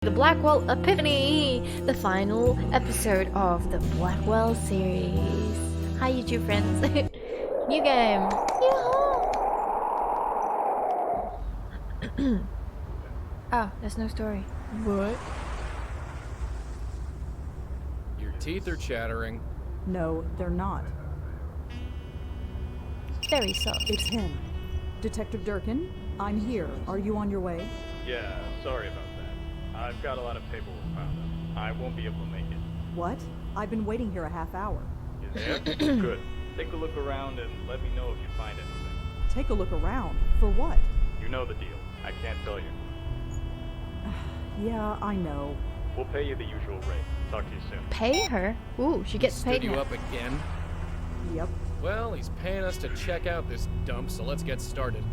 The Blackwell Epiphany, the final episode of the Blackwell series. Hi YouTube friends. New game. Oh, there's no story. What? Your teeth are chattering. No, they're not. Very soft. It's him. Detective Durkin, I'm here. Are you on your way? Yeah, sorry about that. I've got a lot of paperwork piled up. I won't be able to make it. What? I've been waiting here a half hour. You there? Good. Take a look around and let me know if you find anything. Take a look around. For what? You know the deal. I can't tell you. Yeah, I know. We'll pay you the usual rate. Talk to you soon. Pay her? Ooh, she gets paid Stood you now. up again? Yep. Well, he's paying us to check out this dump, so let's get started.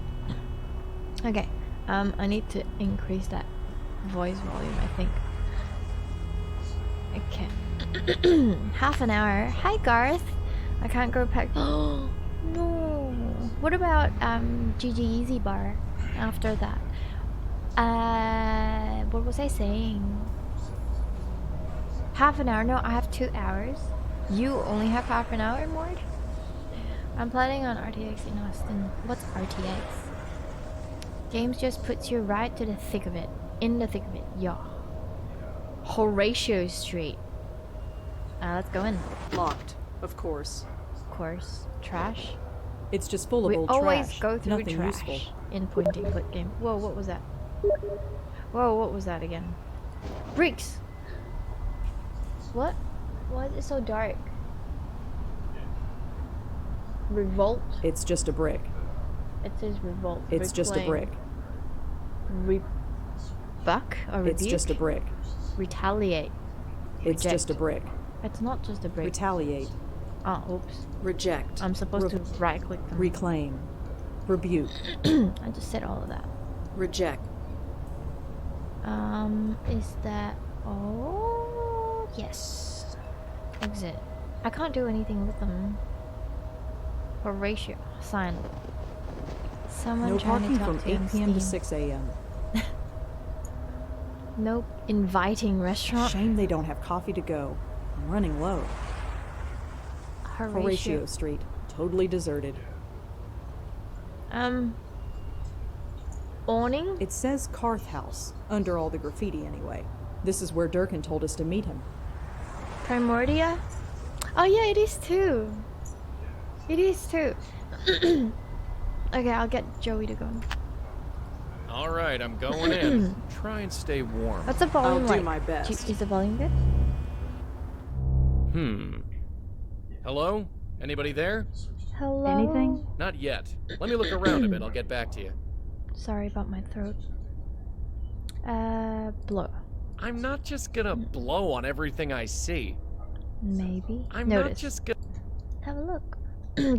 Okay, I need to increase that voice volume, I think. Okay. Half an hour. Hi, Garth. I can't go back. Oh, no. What about, GG Easy Bar after that? What was I saying? Half an hour? No, I have 2 hours. You only have half an hour, Mord? I'm planning on RTX in Austin. What's RTX? James just puts you right to the thick of it. In the thick of it, yeah. Horatio Street. Let's go in. Locked, of course. Of course. Trash. It's just full of We old always trash. go through Nothing trash useful. in point and click game. Whoa, what was that? Whoa, what was that again? Bricks! What? Why is it so dark? Revolt? It's just a brick. It says revolt. It's just a brick. Buck or rebuke? It's just a brick. Retaliate. It's Reject. just a brick. It's not just a brick. Retaliate. Oh, oops. Reject. I'm supposed to right click them. Reclaim. Rebuke. I just said all of that. Reject. Is that... Oh, yes. Exit. I can't do anything with them. Horatio. Sign. Someone No trying parking to talk from to 8 p.m. to Steam. 6 a.m. Nope. Inviting restaurant. Shame they don't have coffee to go. I'm running low. Horatio Street. Totally deserted. Awning? It says Carth House, under all the graffiti anyway. This is where Durkin told us to meet him. Primordia? Oh yeah, it is too. It is too. Okay, I'll get Joey to go. Alright, I'm going in. Try and stay warm. What's the volume I'll like? do my best. Is the volume good? Hello? Anybody there? Hello? Anything? Not yet. Let me look around a bit, I'll get back to you. Sorry about my throat. Blow. I'm not just gonna blow on everything I see. Maybe. I'm Notice. not just gonna... Have a look.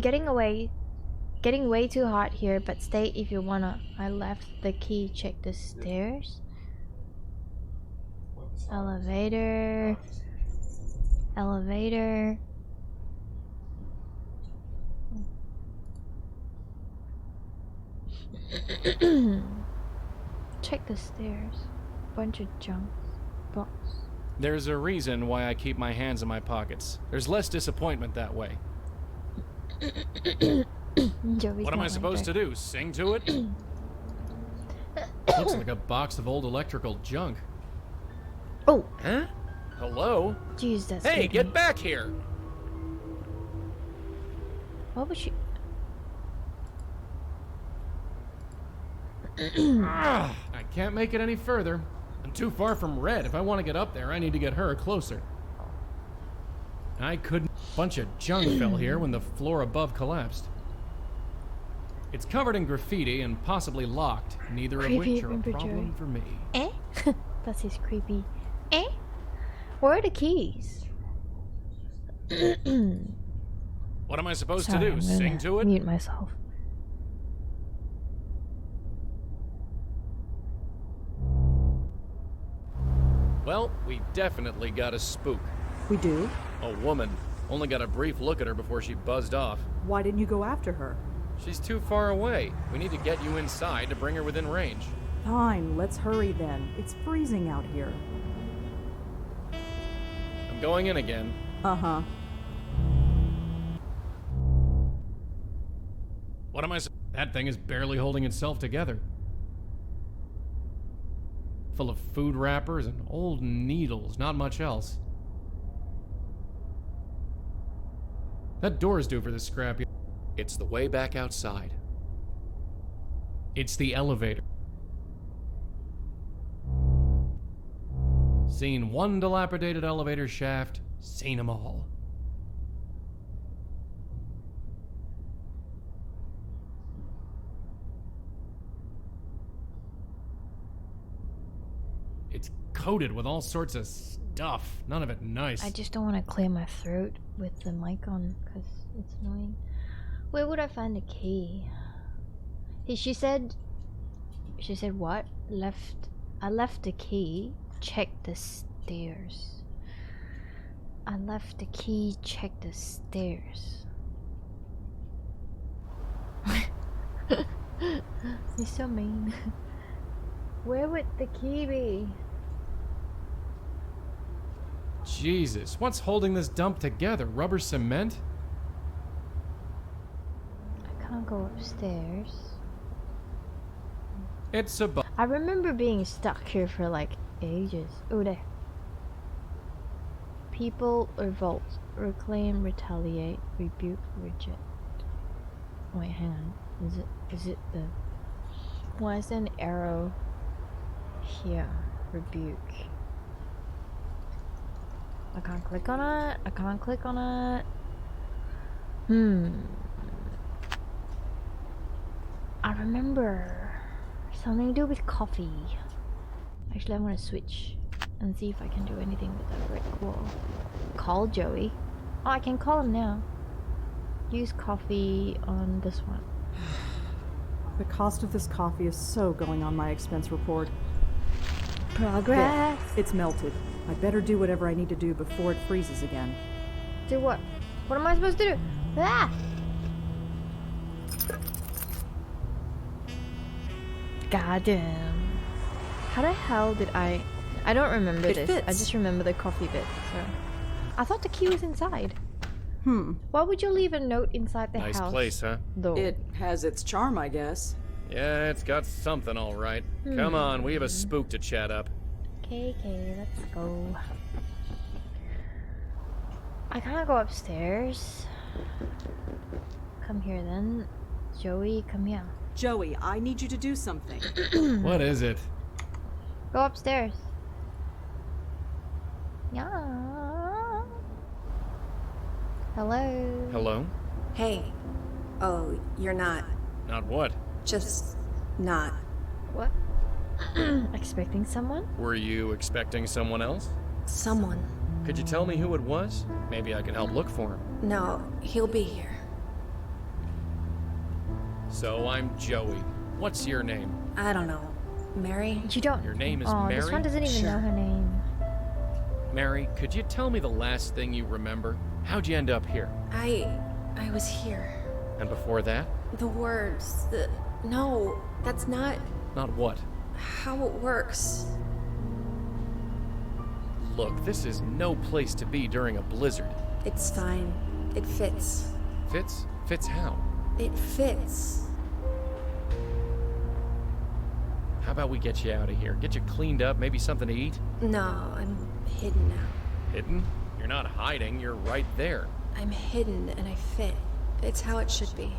Getting way too hot here, but stay if you wanna. I left the key. Check the stairs. Elevator. Elevator. Check the stairs. Bunch of junk. Box. There's a reason why I keep my hands in my pockets. There's less disappointment that way. What am I supposed to do? Sing to it? Looks like a box of old electrical junk. Oh! Huh? Hello? Jeez, that's Hey, creepy. get back here! What was she? I can't make it any further. I'm too far from Red. If I want to get up there, I need to get her closer. I couldn't. Bunch of junk fell here when the floor above collapsed. It's covered in graffiti and possibly locked, neither of which are a problem for me. Eh? That's his creepy. Eh? Where are the keys? What am I supposed Sorry, to I'm do? gonna Sing to it? Mute myself. Well, we definitely got a spook. We do? A woman. Only got a brief look at her before she buzzed off. Why didn't you go after her? She's too far away. We need to get you inside to bring her within range. Fine, let's hurry then. It's freezing out here. I'm going in again. Uh-huh. What am I saying? That thing is barely holding itself together. Full of food wrappers and old needles, not much else. That door is due for this scrap. It's the way back outside. It's the elevator. Seen one dilapidated elevator shaft, seen them all. It's coated with all sorts of stuff. None of it nice. I just don't want to clear my throat with the mic on because it's annoying. Where would I find the key? She said what? I left the key. Check the stairs. I left the key. Check the stairs. You're so mean. Where would the key be? Jesus, what's holding this dump together? Rubber cement? I can't go upstairs. It's a I remember being stuck here for like ages. Oh, there. People revolt, reclaim, retaliate, rebuke, reject. Wait, hang on. Is it the... Why is there an arrow here? Rebuke. I can't click on it. I can't click on it. I remember something to do with coffee. Actually, I'm gonna switch and see if I can do anything with that red wall. Call Joey. Oh, I can call him now. Use coffee on this one. The cost of this coffee is so going on my expense report. Progress. It's melted. I better do whatever I need to do before it freezes again. Do what? What am I supposed to do? Ah! Goddamn. How the hell did I don't remember this. Fits. I just remember the coffee bit, so. I thought the key was inside. Why would you leave a note inside the house? nice place, huh? Though. It has its charm, I guess. Yeah, it's got something all right. Come on, we have a spook to chat up. Okay, let's go. I can't go upstairs. Come here then. Joey, come here. Joey, I need you to do something. What is it? Go upstairs. Yeah. Hello. Hello? Hey. Oh, you're not. Not what? Just not. What? Expecting someone? Were you expecting someone else? Someone. Could you tell me who it was? Maybe I can help look for him. No, he'll be here. So I'm Joey. What's your name? I don't know. Mary? You don't. Your name is Oh, Mary? this one doesn't even know Sure. her name. Mary, could you tell me the last thing you remember? How'd you end up here? I was here. And before that? The words, No, that's not Not what? how it works. Look, this is no place to be during a blizzard. It's fine. It fits. Fits? Fits how? It fits. How about we get you out of here? Get you cleaned up, maybe something to eat? No, I'm hidden now. Hidden? You're not hiding, you're right there. I'm hidden and I fit. It's how it should be.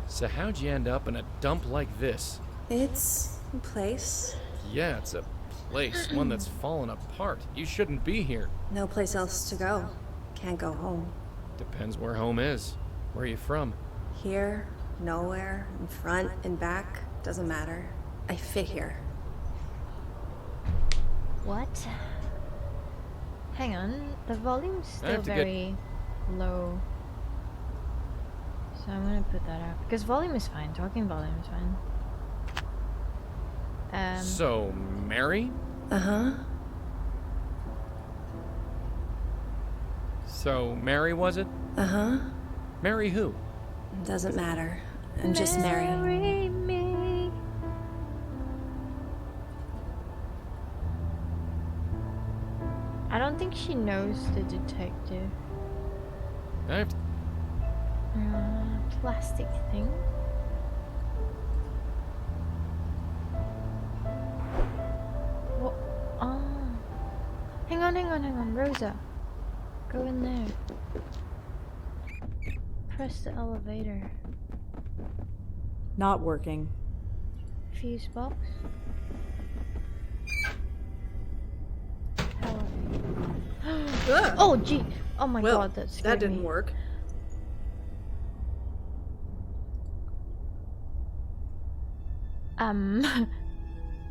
So how'd you end up in a dump like this? It's a place. Yeah, it's a place, one that's fallen apart. You shouldn't be here. No place else to go. Can't go home. Depends where home is. Where are you from? Here, nowhere, in front, in back, doesn't matter. I fit here. What? Hang on, the volume's I still have to get- very low. So I'm gonna put that up. Because volume is fine, talking volume is fine. So, Mary? Uh-huh. So, Mary was it? Uh-huh. Mary who? Doesn't matter. I'm just Mary. Marry me. I don't think she knows the detective. Plastic thing. What? Oh. Hang on, Rosa. Go in there. Press the elevator. Not working. Fuse box. Power. Oh gee! Oh my Well, god, that scared that didn't me. work.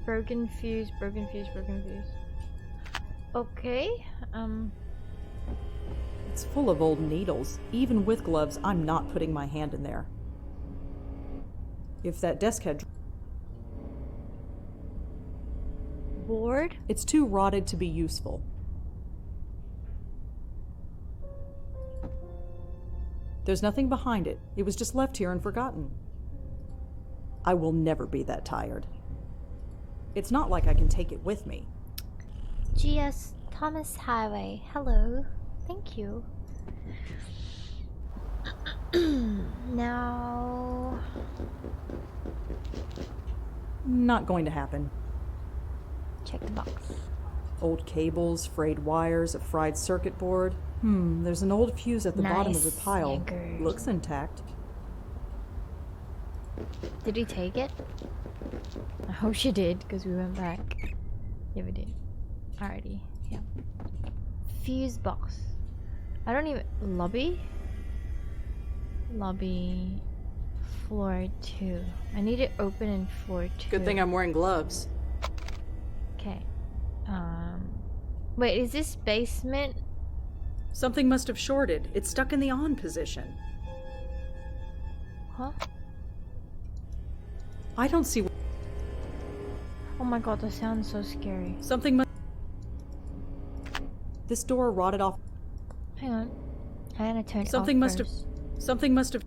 Broken fuse. Okay, It's full of old needles. Even with gloves, I'm not putting my hand in there. If that desk had... board? It's too rotted to be useful. There's nothing behind it. It was just left here and forgotten. I will never be that tired. It's not like I can take it with me. GS Thomas Highway. Hello. Thank you. Now... Not going to happen. check the box. Old cables, frayed wires, a fried circuit board. There's an old fuse at the bottom of the Nice pile. yankers. Looks intact. Did he take it? I hope she did, because we went back. Yeah, we did. Alrighty, yeah. Fuse box. I don't even... lobby? Lobby... floor 2. I need it open in floor 2. Good thing I'm wearing gloves. Okay. Wait, is this basement? Something must have shorted. It's stuck in the on position. Huh? I don't see... Oh my god, that sounds so scary. Something must... This door rotted off... Hang on. I'm gonna turn it Something off must have... first. Something must have...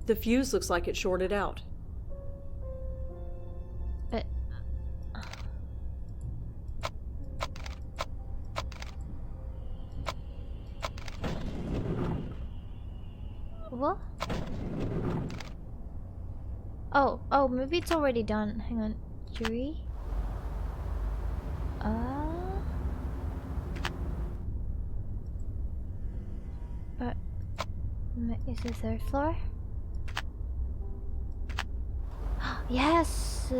The fuse looks like it shorted out. But... what? Oh, maybe it's already done. Hang on. Jury? But... is this third floor? Yes!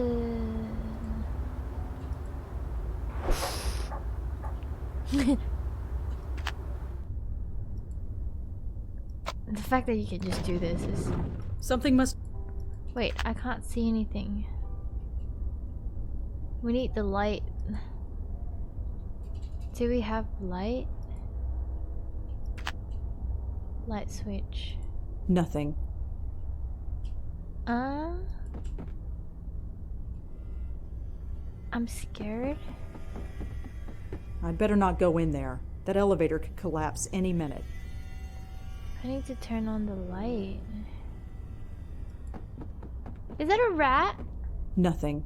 The fact that you can just do this is... Something must... Wait, I can't see anything. We need the light. Do we have light? Light switch. Nothing. I'm scared. I'd better not go in there. That elevator could collapse any minute. I need to turn on the light. Is that a rat? Nothing.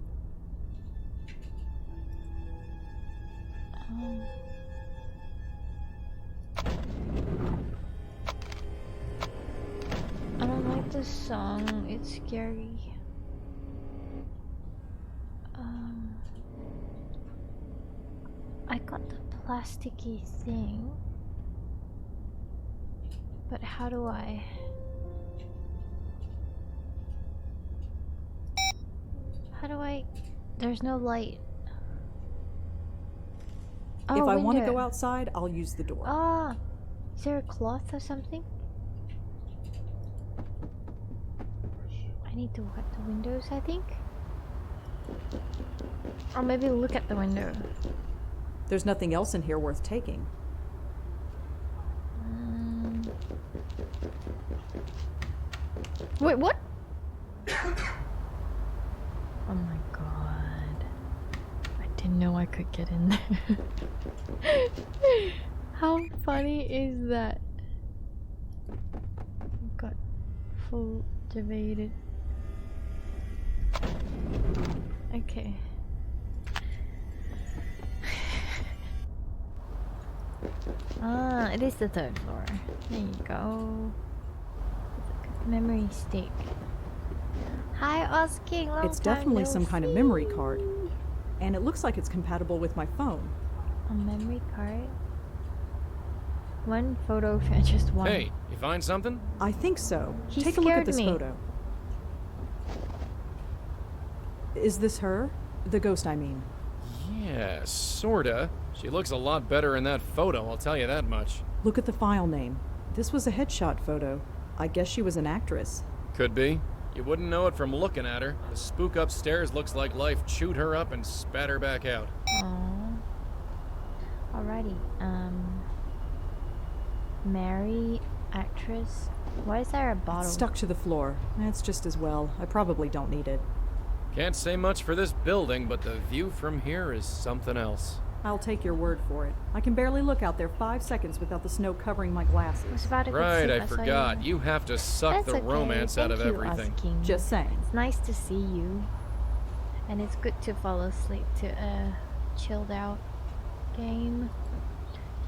I don't like this song. It's scary. I got the plasticky thing. But how do I? How do I? There's no light. Oh, If I want to window. go outside, I'll use the door. Ah, is there a cloth or something? I need to wipe the windows, I think. Or maybe look at the window. There's nothing else in here worth taking. Wait, what? Oh my god. I didn't know I could get in there. How funny is that? cultivated. Okay. Ah, it is the third floor. There you go. Memory stick. Hi, Osking. Long It's time definitely no some kind of see. memory card. And it looks like it's compatible with my phone. A memory card. One photo, just one. Hey, you find something? I think so. He Take a look at scared this me. photo. Is this her? The ghost, I mean. Yeah, sorta. She looks a lot better in that photo, I'll tell you that much. Look at the file name. This was a headshot photo. I guess she was an actress. Could be. You wouldn't know it from looking at her. The spook upstairs looks like life chewed her up and spat her back out. Aww. Alrighty. Mary, actress. Why is there a bottle? It's stuck to the floor. That's just as well. I probably don't need it. Can't say much for this building, but the view from here is something else. I'll take your word for it. I can barely look out there 5 seconds without the snow covering my I was glasses. about to Right, sleep, I saw forgot. You have to suck That's the okay. romance out Thank of you, everything. Osking. Just saying. It's nice to see you. And it's good to fall asleep to a chilled out game.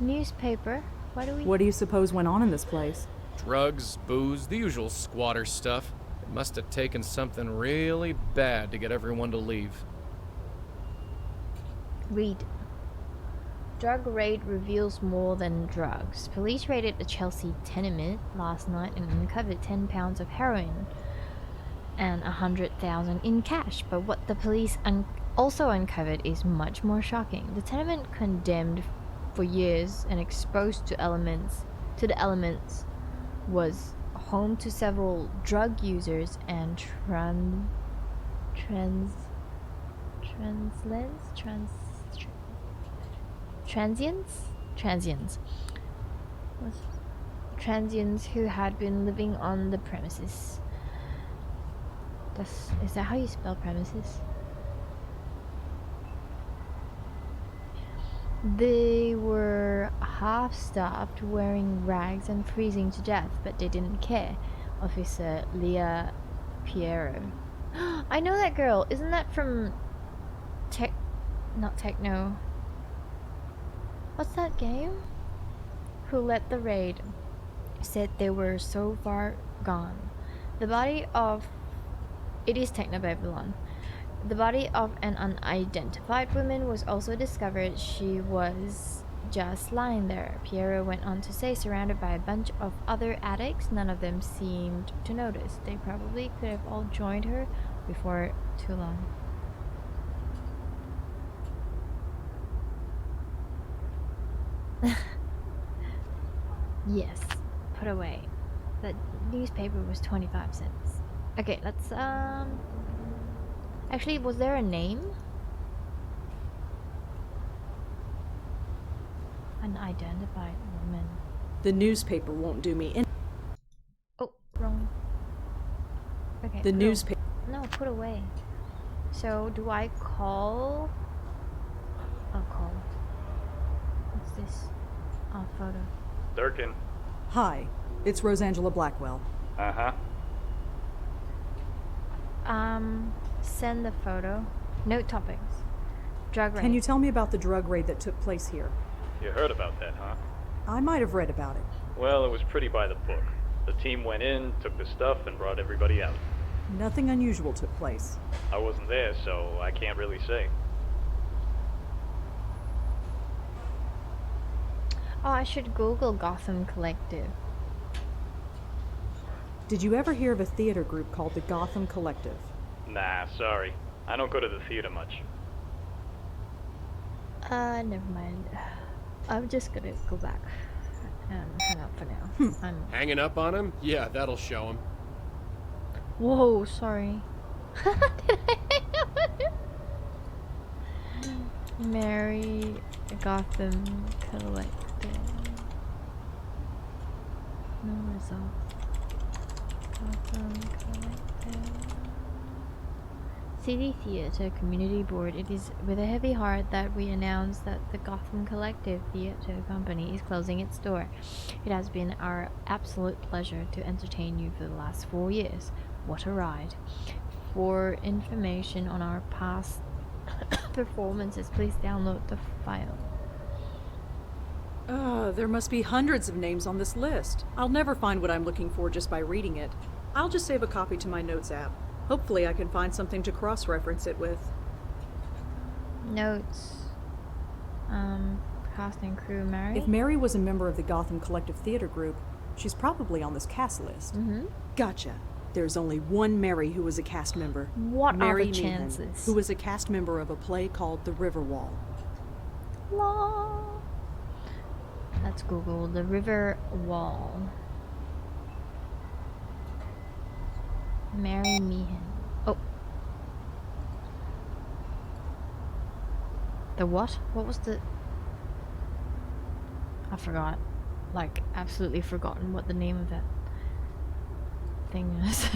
Newspaper. What do you suppose went on in this place? Drugs, booze, the usual squatter stuff. It must have taken something really bad to get everyone to leave. Read. Drug raid reveals more than drugs. Police raided a Chelsea tenement last night and uncovered 10 pounds of heroin and 100,000 in cash. But what the police also uncovered is much more shocking. The tenement, condemned for years and exposed to the elements, was home to several drug users and transients who had been living on the premises. Is that how you spell premises? They were half-starved, wearing rags and freezing to death, but they didn't care. Officer Leah Piero. I know that girl. Isn't that from not Techno. What's that game? Who led the raid said they were so far gone. The body of... It is Techno Babylon. The body of an unidentified woman was also discovered. She was just lying there. Piero went on to say, surrounded by a bunch of other addicts. None of them seemed to notice. They probably could have all joined her before too long. Yes, put away. The newspaper was 25 cents. Okay, let's actually, was there a name? Unidentified woman. The newspaper won't do me in. Oh, wrong. Okay. The put newspaper. No, put away. So, do I call? I'll call. What's this? Oh, photo. Durkin. Hi, it's Rosangela Blackwell. Uh-huh. Send the photo. Note topics. Drug raid. Can you tell me about the drug raid that took place here? You heard about that, huh? I might have read about it. Well, it was pretty by the book. The team went in, took the stuff, and brought everybody out. Nothing unusual took place. I wasn't there, so I can't really say. Oh, I should Google Gotham Collective. Did you ever hear of a theater group called the Gotham Collective? Nah, sorry. I don't go to the theater much. Never mind. I'm just gonna go back and hang out for now. I'm... Hanging up on him? Yeah, that'll show him. Whoa, sorry. Did I hang up on him? Mary Gotham Collective. No result. Gotham Collective. City Theatre Community Board, it is with a heavy heart that we announce that the Gotham Collective Theatre Company is closing its door. It has been our absolute pleasure to entertain you for the last 4 years. What a ride. For information on our past performances, please download the file. There must be hundreds of names on this list. I'll never find what I'm looking for just by reading it. I'll just save a copy to my notes app. Hopefully I can find something to cross-reference it with. Notes. Cast and crew Mary? If Mary was a member of the Gotham Collective Theater Group, she's probably on this cast list. Gotcha. There's only one Mary who was a cast member. What Mary are the Meehan, chances? who was a cast member of a play called The River Wall. Law. Let's Google the River Wall. Mary Meehan. Oh. The what? What was the... I forgot. Like, absolutely forgotten what the name of that thing is.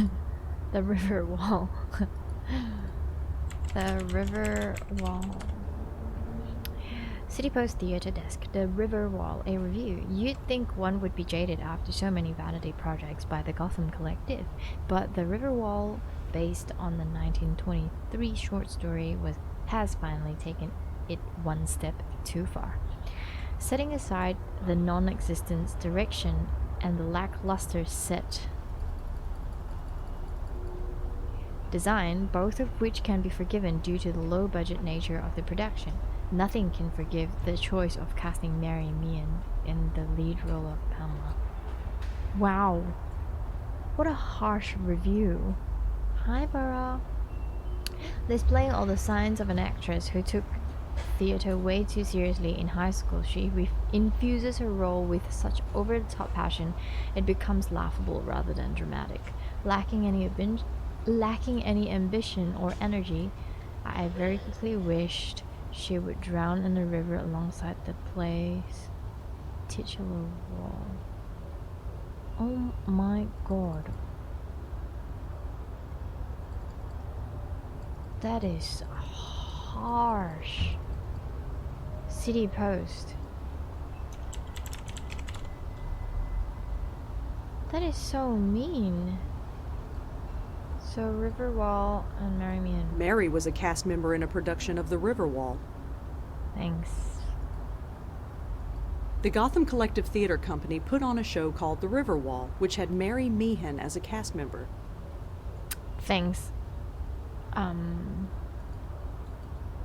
The River Wall. The River Wall. City Post Theatre Desk, The River Wall, a review. You'd think one would be jaded after so many vanity projects by the Gotham Collective, but The River Wall, based on the 1923 short story, has finally taken it one step too far. Setting aside the non-existent direction and the lackluster set design, both of which can be forgiven due to the low-budget nature of the production, nothing can forgive the choice of casting Mary Meehan in the lead role of Pamela. Wow. What a harsh review. Hi, Bara. Displaying all the signs of an actress who took theater way too seriously in high school, she infuses her role with such over-the-top passion it becomes laughable rather than dramatic. Lacking any ambition or energy, I very quickly wished she would drown in the river alongside the play's titular role. Oh my god. That is harsh. City Post. That is so mean. So Riverwall and Mary Meehan. Mary was a cast member in a production of The River Wall. Thanks. The Gotham Collective Theater Company put on a show called The River Wall, which had Mary Meehan as a cast member. Thanks.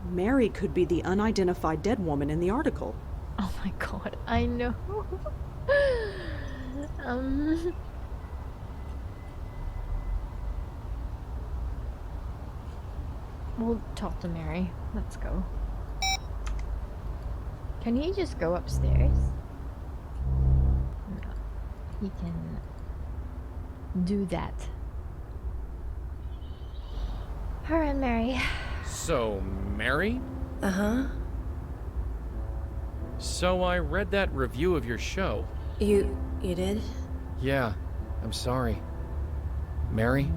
Mary could be the unidentified dead woman in the article. Oh my god, I know. We'll talk to Mary. Let's go. Can he just go upstairs? No. He can do that. Her and Mary. So, Mary? Uh-huh. So I read that review of your show. You did? Yeah, I'm sorry. Mary?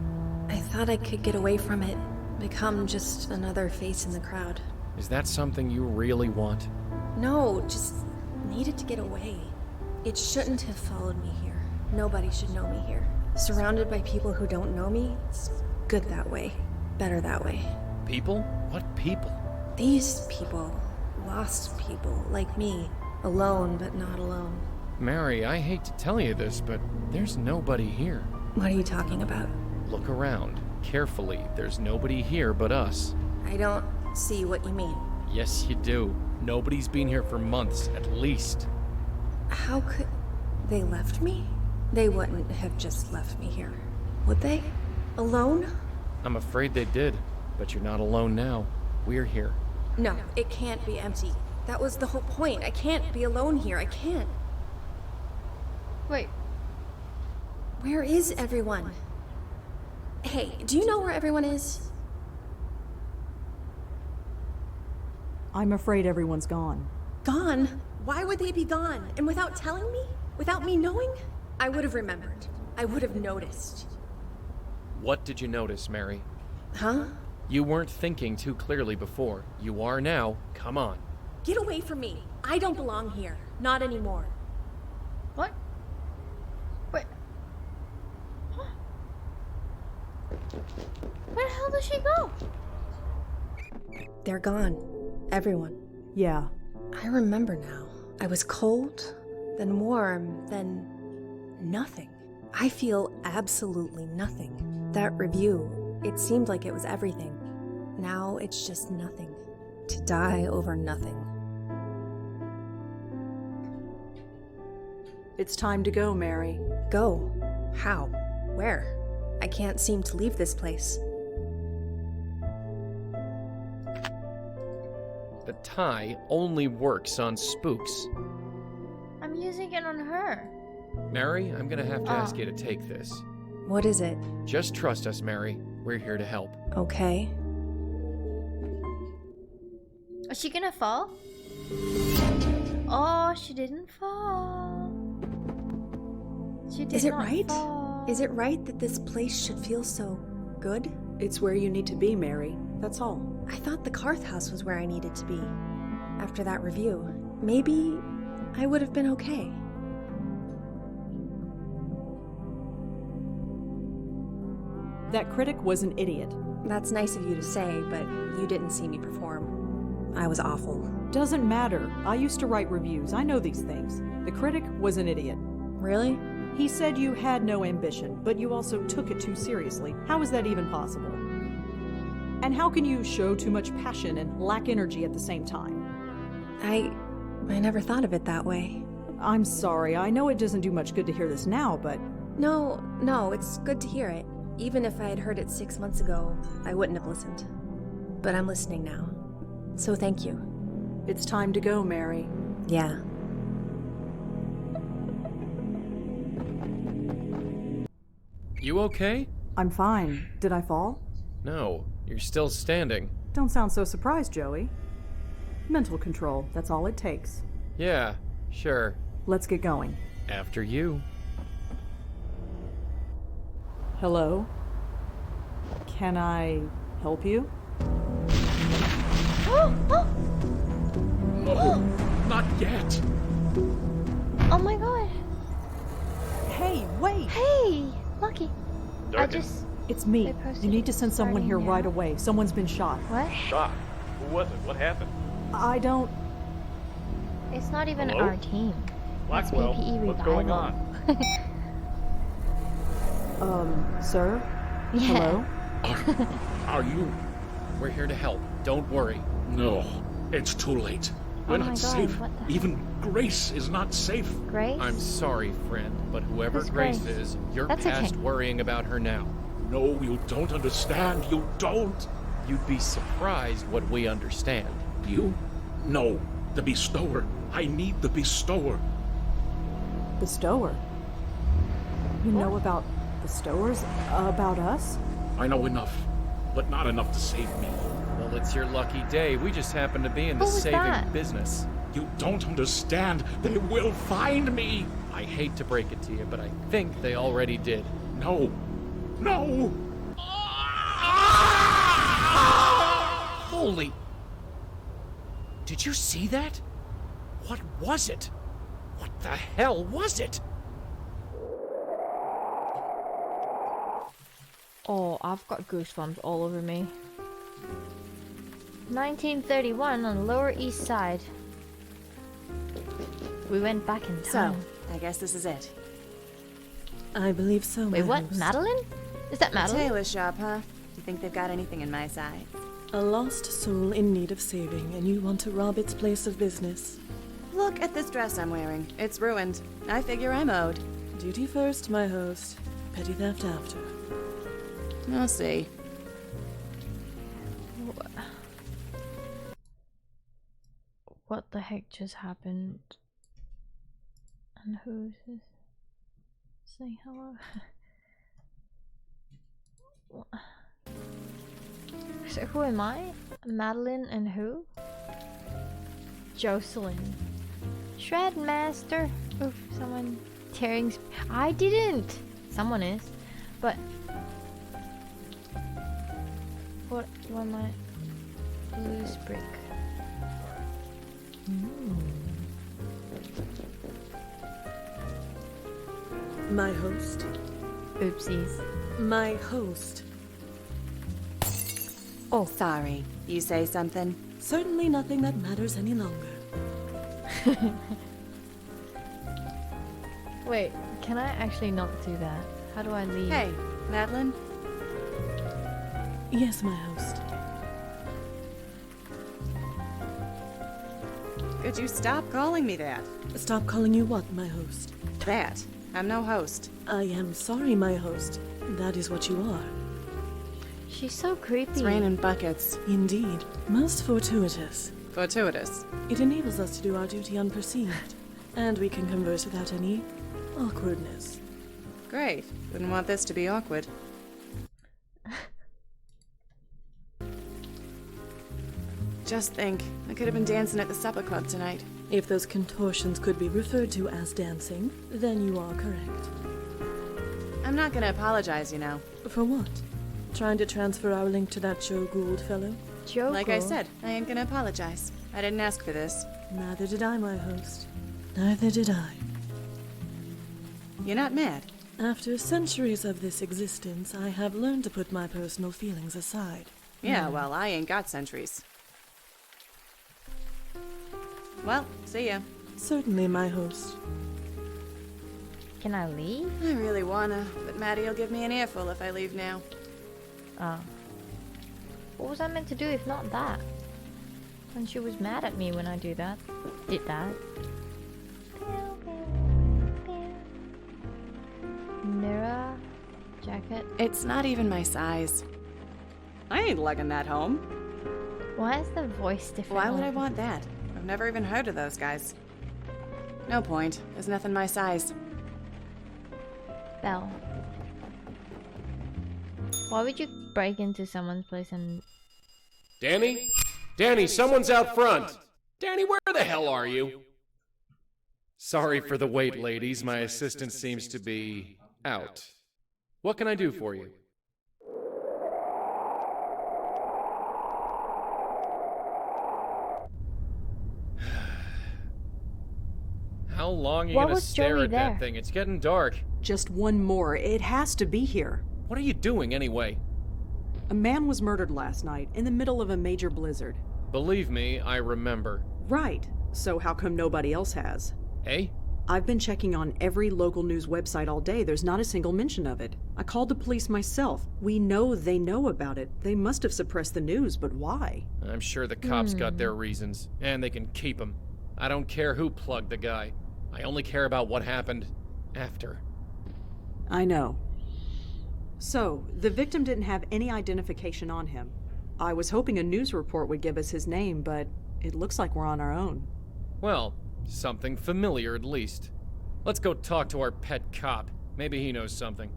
I thought I could get away from it. Become just another face in the crowd. Is that something you really want? No, just needed to get away. It shouldn't have followed me here. Nobody should know me here. Surrounded by people who don't know me, it's good that way. Better that way. People? What people? These people. Lost people, like me. Alone, but not alone. Mary, I hate to tell you this, but there's nobody here. What are you talking about? Look around. Carefully. There's nobody here but us. I don't see what you mean. Yes, you do. Nobody's been here for months, at least. How could... They left me? They wouldn't have just left me here. Would they? Alone? I'm afraid they did, but you're not alone now. We're here. No, it can't be empty. That was the whole point. I can't be alone here. I can't. Wait. Where is everyone? Hey, do you know where everyone is? I'm afraid everyone's gone. Gone? Why would they be gone? And without telling me? Without me knowing? I would have remembered. I would have noticed. What did you notice, Mary? Huh? You weren't thinking too clearly before. You are now. Come on. Get away from me. I don't belong here. Not anymore. What? Wait. Huh? Where the hell did she go? They're gone. Everyone. Yeah. I remember now. I was cold, then warm, then nothing. I feel absolutely nothing. That review, it seemed like it was everything. Now it's just nothing. To die over nothing. It's time to go, Mary. Go? How? Where? I can't seem to leave this place. The tie only works on spooks. I'm using it on her. Mary, I'm gonna have to ask you to take this. What is it? Just trust us, Mary. We're here to help. Okay. Is she gonna fall? Oh, she didn't fall. She did Is it not right? fall. Is it right that this place should feel so good? It's where you need to be, Mary. That's all. I thought the Karth house was where I needed to be. After that review, maybe I would have been okay. That critic was an idiot. That's nice of you to say, but you didn't see me perform. I was awful. Doesn't matter. I used to write reviews. I know these things. The critic was an idiot. Really? He said you had no ambition, but you also took it too seriously. How is that even possible? And how can you show too much passion and lack energy at the same time? I never thought of it that way. I'm sorry. I know it doesn't do much good to hear this now, but No, it's good to hear it. Even if I had heard it 6 months ago, I wouldn't have listened. But I'm listening now. So thank you. it's time to go, Mary. Yeah. You okay? I'm fine. Did I fall? No, you're still standing. Don't sound so surprised, Joey. Mental control, that's all it takes. Yeah, sure. Let's get going. After you. Hello? Can I help you? No, not yet. Oh my god. Hey, wait! Hey, Lucky. Durkin. It's They me. posted You need to send someone starting here now. right away. Someone's been shot. What? Shot. Who was it? What happened? I don't... It's not even Hello? our team. It's Blackwell. PPE What's going revival. on? Sir? Yeah. Hello? Are you? We're here to help. Don't worry. No, it's too late. We're Oh my not God, safe. what the- Even Grace is not safe. Grace? I'm sorry, friend, but whoever Who's Grace Grace? is, you're That's past okay. worrying about her now. No, you don't understand. You don't. You'd be surprised what we understand. You? No. The bestower. I need the bestower. Bestower? You know about bestowers? About us? I know enough, but not enough to save me. Well, it's your lucky day. We just happen to be in the Who was saving that? business. You don't understand. They will find me. I hate to break it to you, but I think they already did. No. No. Holy... Did you see that? What was it? What the hell was it? Oh, I've got goosebumps all over me. 1931 on the Lower East Side. We went back in So, time. I guess this is it. I believe so. Wait, what? Madeline? Is that A Madeline? tailor shop, huh? Do you think they've got anything in my sight? A lost soul in need of saving, and you want to rob its place of business. Look at this dress I'm wearing. It's ruined. I figure I'm owed. Duty first, my host. Petty theft after. I'll see. What the heck just happened? And who is this? Say hello. So who am I? Madeline and who? Jocelyn. Shredmaster. Oof, someone tearing. I didn't. Someone is. But. put one my loose brick. My host. Oopsies. My host. Oh, sorry. You say something? Certainly nothing that matters any longer. Wait, can I actually not do that? How do I leave? Hey, Madeline? Yes, my host. Could you stop calling me that? Stop calling you what, my host? That. I'm no host. I am sorry, my host. That is what you are. She's so creepy. It's raining buckets. Indeed. Most fortuitous. Fortuitous. It enables us to do our duty unperceived. And we can converse without any awkwardness. Great. Wouldn't want this to be awkward. Just think, I could have been dancing at the supper club tonight. If those contortions could be referred to as dancing, then you are correct. I'm not gonna apologize, you know. For what? Trying to transfer our link to that Joe Gould fellow? Joker. Like I said, I ain't gonna apologize. I didn't ask for this. Neither did I, my host. Neither did I. You're not mad? After centuries of this existence, I have learned to put my personal feelings aside. Yeah, well, I ain't got centuries. Well, see ya. Certainly, my host. Can I leave? I really wanna, but Maddie'll give me an earful if I leave now. Oh. What was I meant to do if not that? And she was mad at me when I did that. Mirror, jacket. It's not even my size. I ain't lugging that home. Why is the voice different? Why would I want that? I've never even heard of those guys. No point. There's nothing my size. Bell. Why would you break into someone's place and... Danny? Danny, someone's out front! Danny, where the hell are you? Sorry for the wait, ladies. My assistant seems to be out. What can I do for you? How long are you Why gonna was stare Joey at there? that thing? It's getting dark. Just one more. It has to be here. What are you doing anyway? A man was murdered last night in the middle of a major blizzard. Believe me, I remember. Right. So how come nobody else has? Eh? I've been checking on every local news website all day. There's not a single mention of it. I called the police myself. We know they know about it. They must have suppressed the news, but why? I'm sure the cops got their reasons, and they can keep them. I don't care who plugged the guy. I only care about what happened after. I know. So, the victim didn't have any identification on him. I was hoping a news report would give us his name, but it looks like we're on our own. Well, something familiar at least. Let's go talk to our pet cop. Maybe he knows something.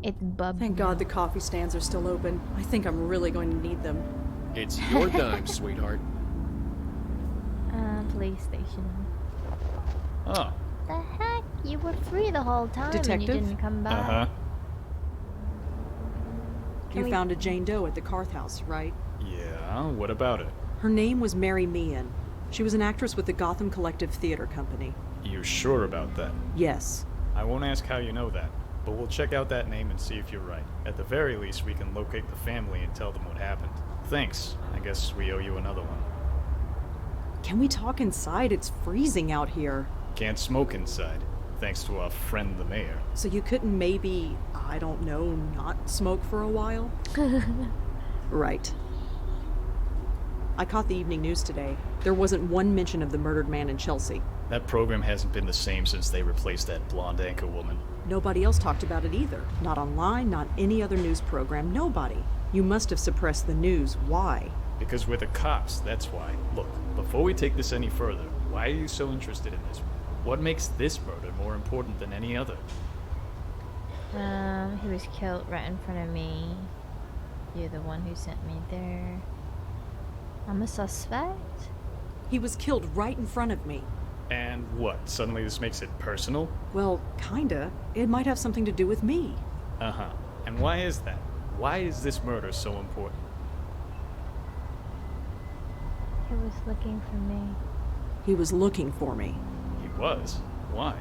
It's Bub. Thank God the coffee stands are still open. I think I'm really going to need them. It's your dime, sweetheart. Police station. Oh. The heck? You were free the whole time Detective? and you didn't come back. Uh-huh. You found a Jane Doe at the Carth House, right? Yeah, what about it? Her name was Mary Meehan. She was an actress with the Gotham Collective Theater Company. You sure about that? Yes. I won't ask how you know that, but we'll check out that name and see if you're right. At the very least, we can locate the family and tell them what happened. Thanks. I guess we owe you another one. Can we talk inside? It's freezing out here. Can't smoke inside, thanks to our friend the mayor. So you couldn't maybe, I don't know, not smoke for a while? Right. I caught the evening news today. There wasn't one mention of the murdered man in Chelsea. That program hasn't been the same since they replaced that blonde anchor woman. Nobody else talked about it either. Not online, not any other news program, nobody. You must have suppressed the news. Why? Because we're the cops, that's why. Look, before we take this any further, why are you so interested in this? What makes this murder more important than any other? He was killed right in front of me. You're the one who sent me there. I'm a suspect? He was killed right in front of me. And what? Suddenly this makes it personal? Well, kinda. It might have something to do with me. Uh-huh. And why is that? Why is this murder so important? He was looking for me. He was looking for me. He was? Why?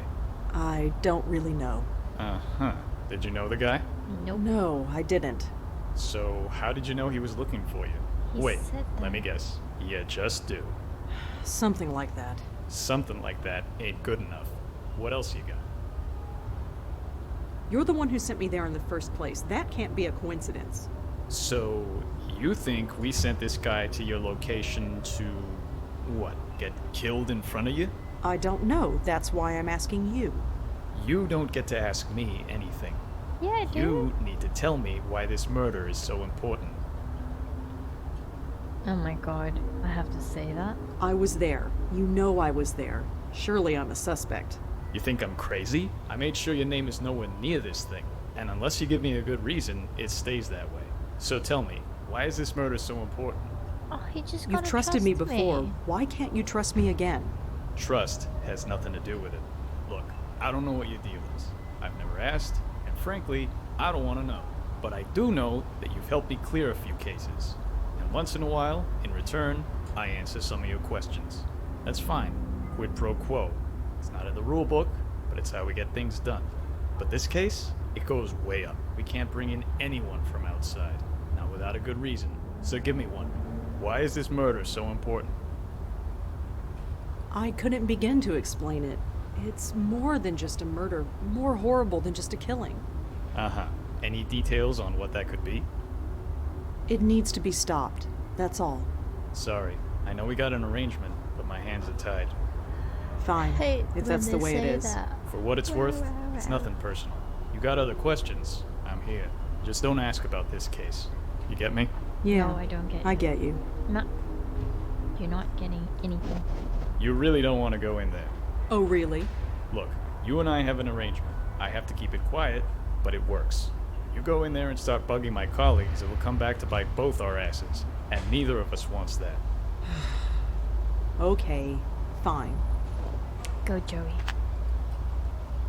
I don't really know. Uh-huh. Did you know the guy? Nope. No, I didn't. So, how did you know he was looking for you? He Wait, said that. let me guess. You just do. Something like that. Something like that ain't good enough. What else you got? You're the one who sent me there in the first place. That can't be a coincidence. So, you think we sent this guy to your location to, what, get killed in front of you? I don't know. That's why I'm asking you. You don't get to ask me anything. Yeah, I do. You need to tell me why this murder is so important. Oh my god, I have to say that. I was there. You know I was there. Surely I'm a suspect. You think I'm crazy? I made sure your name is nowhere near this thing, and unless you give me a good reason, it stays that way. So tell me, why is this murder so important? Oh, he just You've gotta trusted me trust before. me. Why can't you trust me again? Trust has nothing to do with it. Look, I don't know what your deal is. I've never asked, and frankly, I don't want to know. But I do know that you've helped me clear a few cases. And once in a while, in return, I answer some of your questions. That's fine. Quid pro quo. It's not in the rule book, but it's how we get things done. But this case, it goes way up. We can't bring in anyone from outside. Not without a good reason. So give me one. Why is this murder so important? I couldn't begin to explain it. It's more than just a murder, more horrible than just a killing. Uh-huh. Any details on what that could be? It needs to be stopped. That's all. Sorry. I know we got an arrangement, but my hands are tied. Fine. Hey, if that's the way it is. For what it's worth, it's nothing personal. You got other questions, I'm here. Just don't ask about this case. You get me? Yeah. No, I don't get I you. get you. No, you're not getting anything. You really don't want to go in there. Oh, really? Look, you and I have an arrangement. I have to keep it quiet, but it works. You go in there and start bugging my colleagues, it will come back to bite both our asses. And neither of us wants that. Okay, fine. Go, Joey.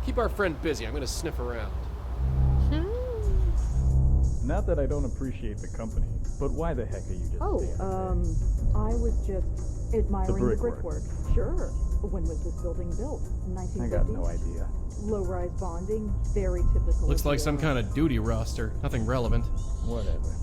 Keep our friend busy. I'm gonna sniff around. Not that I don't appreciate the company, but why the heck are you just I was just admiring The brickwork. Sure. When was this building built? 1950s? I got no idea. Low-rise bonding, very typical. Looks of like the some era. kind of duty roster. Nothing relevant. Whatever.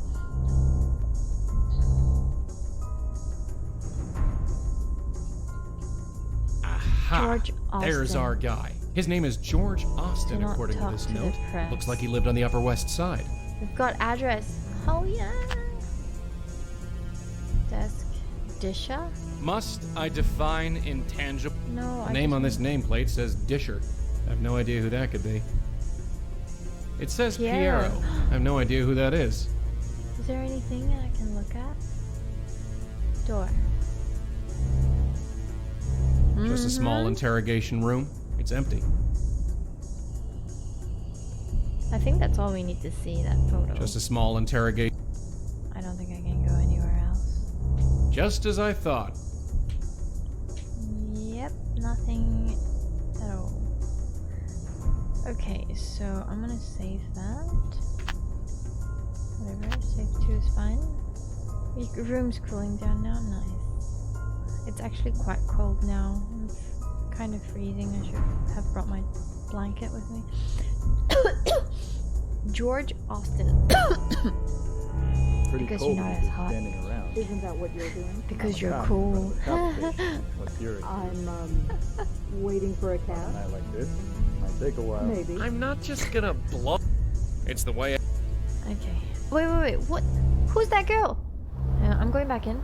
Aha! George There's Austin. our guy. His name is George Austin, Do not according to talk this to the note. press. Looks like he lived on the Upper West Side. We've got address. Oh yeah. Desk. Disha? Must I define intangible? No, The I name just on this nameplate says Disher. I have no idea who that could be. It says Piero. Piero. I have no idea who that is. Is there anything I can look at? Door. Just a small interrogation room. It's empty. I think that's all we need to see, that photo. Just a small interrogation. I don't think I can go anywhere else. Just as I thought. Yep, nothing at all. Okay, so I'm gonna save that. Whatever, save 2 is fine. The room's cooling down now, nice. It's actually quite cold now. It's kind of freezing. I should have brought my blanket with me. George Austin. Pretty Because cold you're not when as you're hot. standing around. Isn't that what you're doing? Because you're Not cool. a conversation. What's your excuse? I'm, waiting for a On a cab? night like this, might take a while. Maybe. I'm not just gonna blow. It's the way. Okay. Wait. What? Who's that girl? I'm going back in.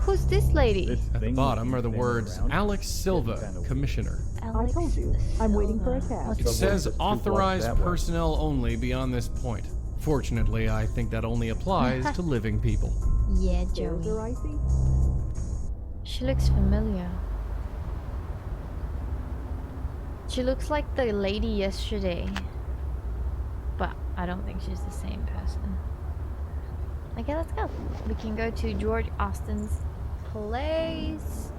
Who's this lady? This At the thing bottom that are the you stand words around, Alex getting Silva, kinda weird. Commissioner. Alex told you. I'm waiting for a Silva. cab. What's It So says what, the two blocks authorized that way? personnel only beyond this point. Fortunately, I think that only applies to living people. Yeah, Stairs are Joey. icy? She looks familiar. She looks like the lady yesterday. But I don't think she's the same person. Okay, let's go. We can go to George Austin's place.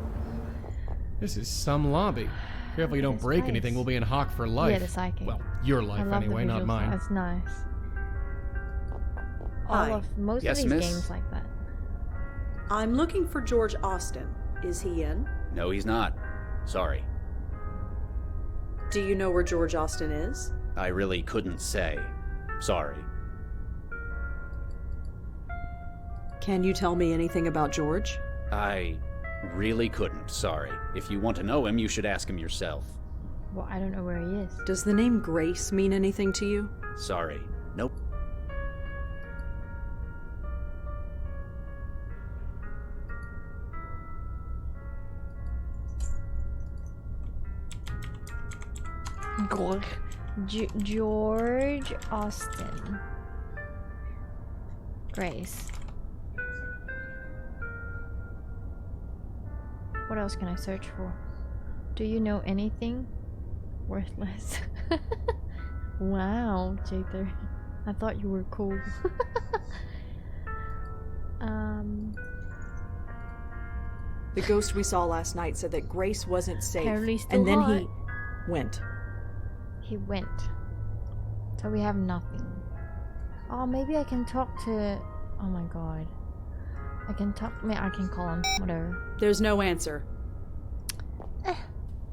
This is some lobby. Careful you don't This break place. anything, we'll be in hock for life. Yeah, the psychic. Well, your I life love anyway, the not visuals. mine. That's nice. Hi. Most Yes, of these miss? games like that. I'm looking for George Austin. Is he in? No, he's not. Sorry. Do you know where George Austin is? I really couldn't say. Sorry. Can you tell me anything about George? I really couldn't. Sorry. If you want to know him, you should ask him yourself. Well, I don't know where he is. Does the name Grace mean anything to you? Sorry. Nope. George Austin. Grace. What else can I search for? Do you know anything? Worthless. Wow, Jather. I thought you were cool. The ghost we saw last night said that Grace wasn't safe, Apparently still and then hot. he went. He went. So we have nothing. Oh, maybe I can talk to... Oh my god. I can talk... I can call him. Whatever. There's no answer. I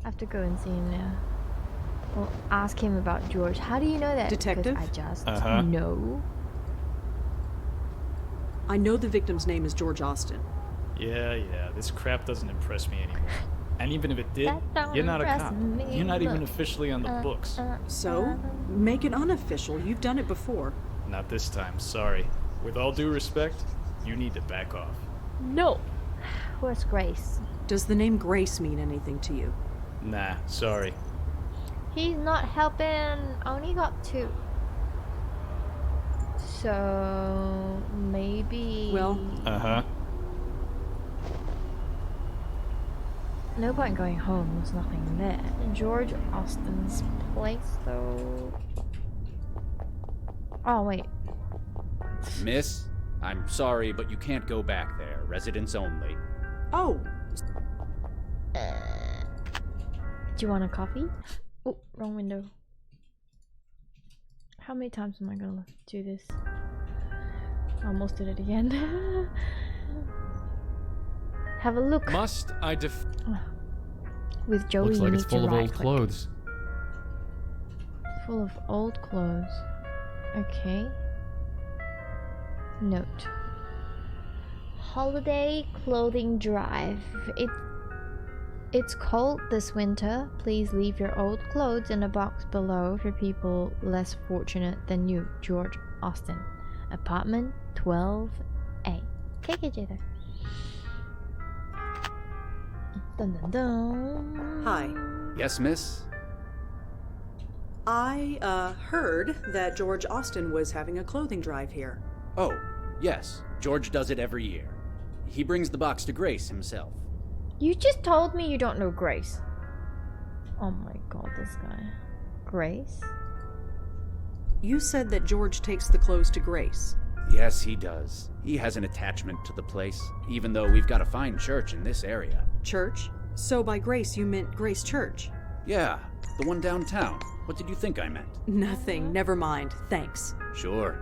have to go and see him now. Well, ask him about George. How do you know that? Detective? Because I just Uh-huh. know. I know the victim's name is George Austin. Yeah, this crap doesn't impress me anymore. And even if it did, That don't you're not a impress cop. me. You're not even Look. officially on the books. So, make it unofficial. You've done it before. Not this time, sorry. With all due respect, you need to back off. No. Where's Grace? Does the name Grace mean anything to you? Nah, sorry. He's not helping. I only got 2. So maybe. Well, Uh-huh. No point going home. There's nothing there. George Austin's place, though. Oh wait. Miss, I'm sorry, but you can't go back there. Residents only. oh, Do you want a coffee? Oh, wrong window. How many times am I gonna do this? I almost did it again. Have a look. Must I With Joey, Looks you like need it's to full of old right-click. clothes. Full of old clothes. Okay. Note. Holiday clothing drive. It's cold this winter. Please leave your old clothes in a box below for people less fortunate than you. George Austin. Apartment 12A. Take it, Jada. Dun dun dun. hi. Yes, miss? I, heard that George Austin was having a clothing drive here. Oh, yes. George does it every year. He brings the box to Grace himself. You just told me you don't know Grace. Oh my god, this guy. Grace? You said that George takes the clothes to Grace. Yes, he does. He has an attachment to the place, even though we've got a fine church in this area. Church? So by Grace, you meant Grace Church? Yeah, the one downtown. What did you think I meant? Nothing. Never mind. Thanks. Sure.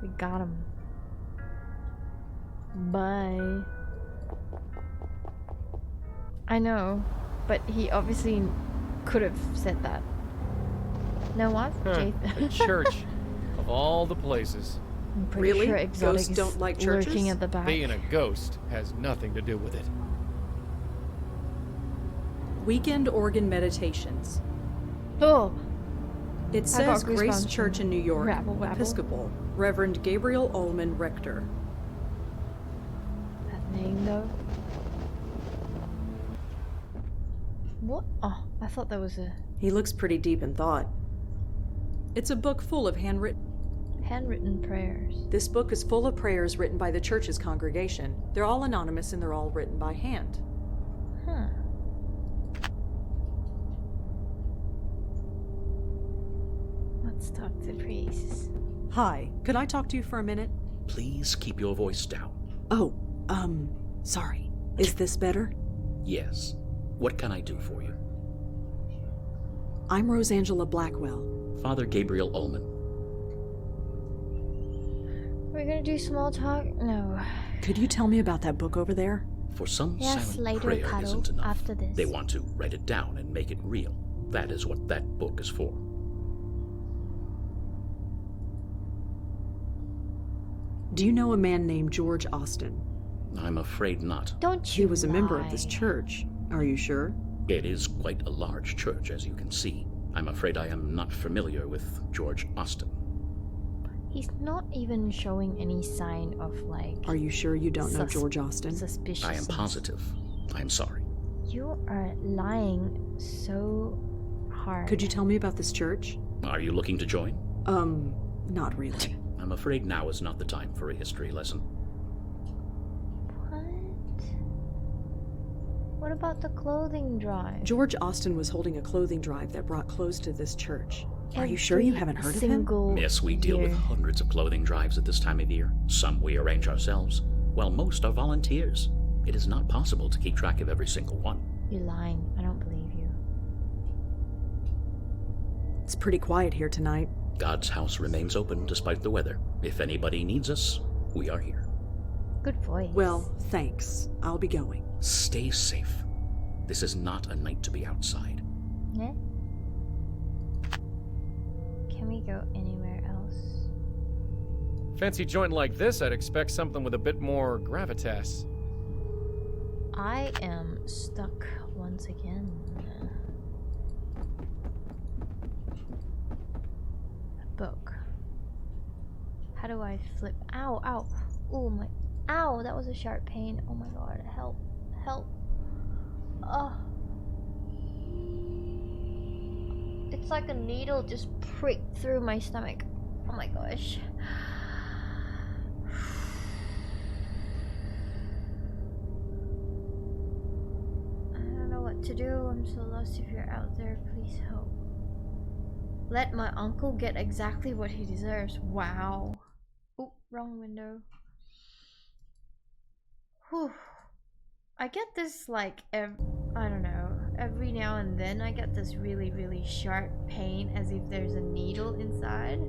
We got him. Bye. I know, but he obviously could have said that. No what? Huh, a church. Of all the places. I'm pretty Really? sure Exotic Ghosts is don't like churches? lurking at the back. Being a ghost has nothing to do with it. Weekend organ meditations. Oh! It I says got Grace goosebumps Church in New York, rabble, rabble. Episcopal, Reverend Gabriel Ullman, Rector. That name though. What? Oh, I thought that was a He looks pretty deep in thought. It's a book full of handwritten prayers. This book is full of prayers written by the church's congregation. They're all anonymous and they're all written by hand. Huh. Let's talk to priests. Hi, could I talk to you for a minute? Please keep your voice down. Oh, Sorry. Is this better? Yes. What can I do for you? I'm Rosangela Blackwell. Father Gabriel Ullman. We're gonna do small talk? No. Could you tell me about that book over there? For some, Yes, silent later prayer cuddle isn't enough. after this. They want to write it down and make it real. That is what that book is for. Do you know a man named George Austin? I'm afraid not. Don't you He was a member of lie. this church. Are you sure? It is quite a large church, as you can see. I'm afraid I am not familiar with George Austin. He's not even showing any sign of like. Are you sure you don't know George Austin? Suspicious. I am positive. I am sorry. You are lying so hard. Could you tell me about this church? Are you looking to join? Not really. I'm afraid now is not the time for a history lesson. What about the clothing drive? George Austin was holding a clothing drive that brought clothes to this church. Are you sure you haven't heard of him? Yes, we deal with hundreds of clothing drives at this time of year. Some we arrange ourselves, while most are volunteers. It is not possible to keep track of every single one. You're lying. I don't believe you. It's pretty quiet here tonight. God's house remains open despite the weather. If anybody needs us, we are here. Good voice. Well, thanks. I'll be going. Stay safe. This is not a night to be outside. Yeah? Can we go anywhere else? Fancy joint like this, I'd expect something with a bit more gravitas. I am stuck once again. A book. How do I flip? Ow, ow. Oh my. Ow, that was a sharp pain. Oh my god, help. Help. Oh. It's like a needle just pricked through my stomach. Oh my gosh. I don't know what to do. I'm so lost. If you're out there, please help. Let my uncle get exactly what he deserves. Wow. Oop, wrong window. Whew. I get this like I don't know, every now and then I get this really, really sharp pain as if there's a needle inside.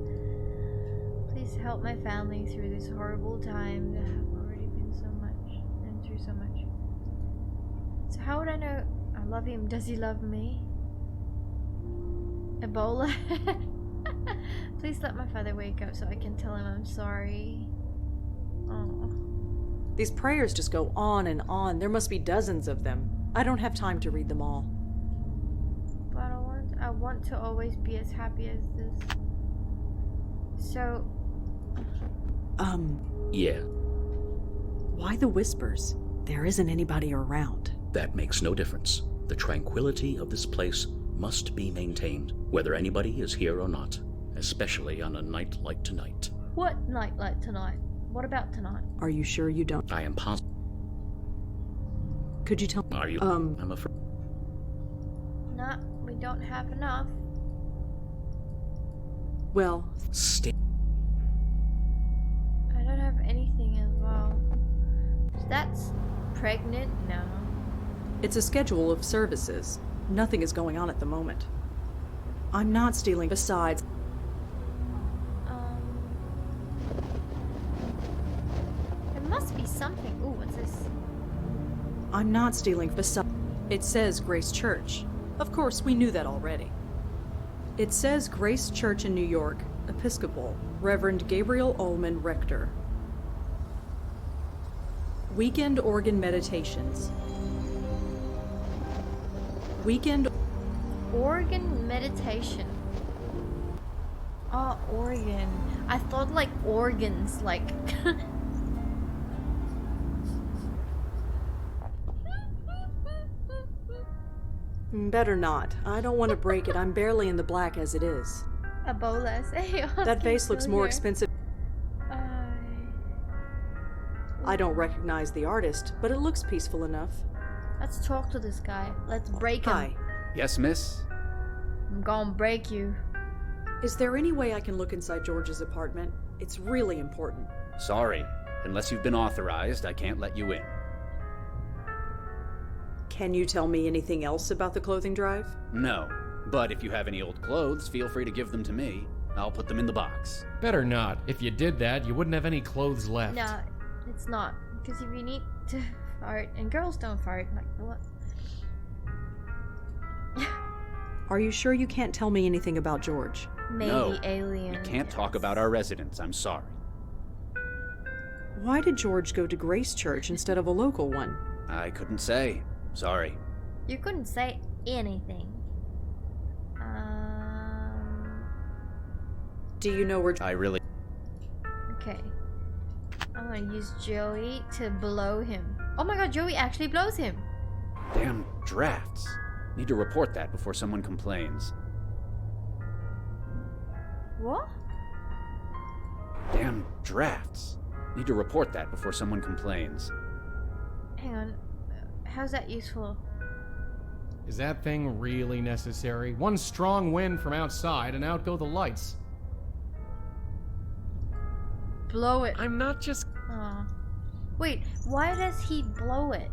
Please help my family through this horrible time. There have already been through so much. So how would I know I love him? Does he love me? Ebola? Please let my father wake up so I can tell him I'm sorry. Oh. These prayers just go on and on. There must be dozens of them. I don't have time to read them all. But I want to always be as happy as this. So... Yeah. Why the whispers? There isn't anybody around. That makes no difference. The tranquility of this place must be maintained, whether anybody is here or not, especially on a night like tonight. What night like tonight? What about tonight? Are you sure you don't? I am positive. Could you tell? Are you? I'm afraid. Nah, we don't have enough. Well, stay. I don't have anything as well. That's pregnant? No. It's a schedule of services. Nothing is going on at the moment. I'm not stealing. Besides, there must be something. Ooh, what's this? I'm not stealing. Besides, it says Grace Church. Of course, we knew that already. It says Grace Church in New York, Episcopal, Reverend Gabriel Ullman, Rector. Weekend organ meditations. Weekend organ meditation. Oh, organ. I thought like organs, like. Better not. I don't want to break it. I'm barely in the black as it is. Ebola. That vase looks more expensive. I don't recognize the artist, but it looks peaceful enough. Let's talk to this guy. Let's break him. Hi. Yes, miss? I'm gonna break you. Is there any way I can look inside George's apartment? It's really important. Sorry. Unless you've been authorized, I can't let you in. Can you tell me anything else about the clothing drive? No, but if you have any old clothes, feel free to give them to me. I'll put them in the box. Better not. If you did that, you wouldn't have any clothes left. No, it's not. Because if you need to fart, and girls don't fart, like what? Are you sure you can't tell me anything about George? Maybe No, aliens. You can't talk about our residents, I'm sorry. Why did George go to Grace Church instead of a local one? I couldn't say. Sorry. You couldn't say anything. Do you know where... I really... Okay. I'm gonna use Joey to blow him. Oh my god, Joey actually blows him. Damn drafts. Need to report that before someone complains. What? Damn drafts. Need to report that before someone complains. Hang on. How's that useful? Is that thing really necessary? One strong wind from outside and out go the lights. Blow it. I'm not just... Aw. Wait, why does he blow it?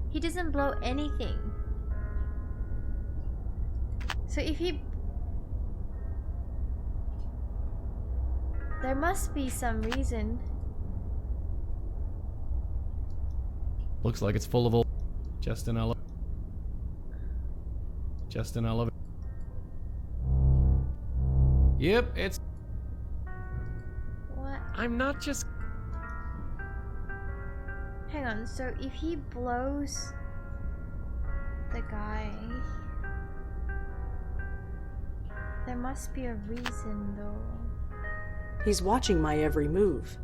He doesn't blow anything. So if he... There must be some reason. Looks like it's full of old... Just an elevator. Just an elevator. Yep, it's... What? I'm not just... Hang on, so if he blows the guy, there must be a reason though. He's watching my every move.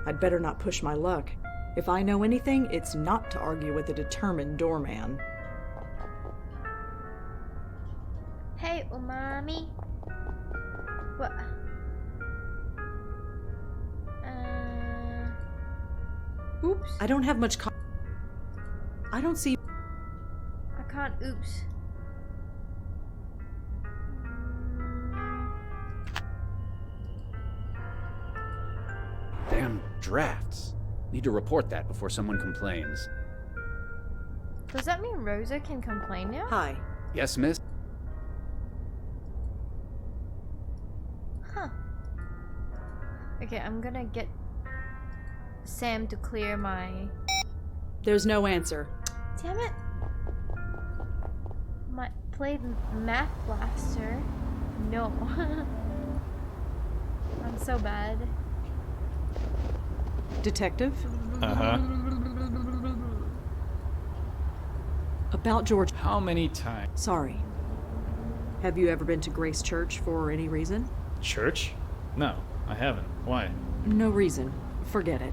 I'd better not push my luck. If I know anything, it's not to argue with a determined doorman. Hey, Umami. What? Oops. I don't have much I don't see... I can't oops. Damn drafts. Need to report that before someone complains. Does that mean Rosa can complain now? Hi. Yes, miss? Huh. Okay, I'm gonna get Sam to clear my... There's no answer. Damn it. Play Math Blaster. No. I'm so bad. Detective? Uh-huh. About George. How many times? Sorry. Have you ever been to Grace Church for any reason? Church? No, I haven't. Why? No reason. Forget it.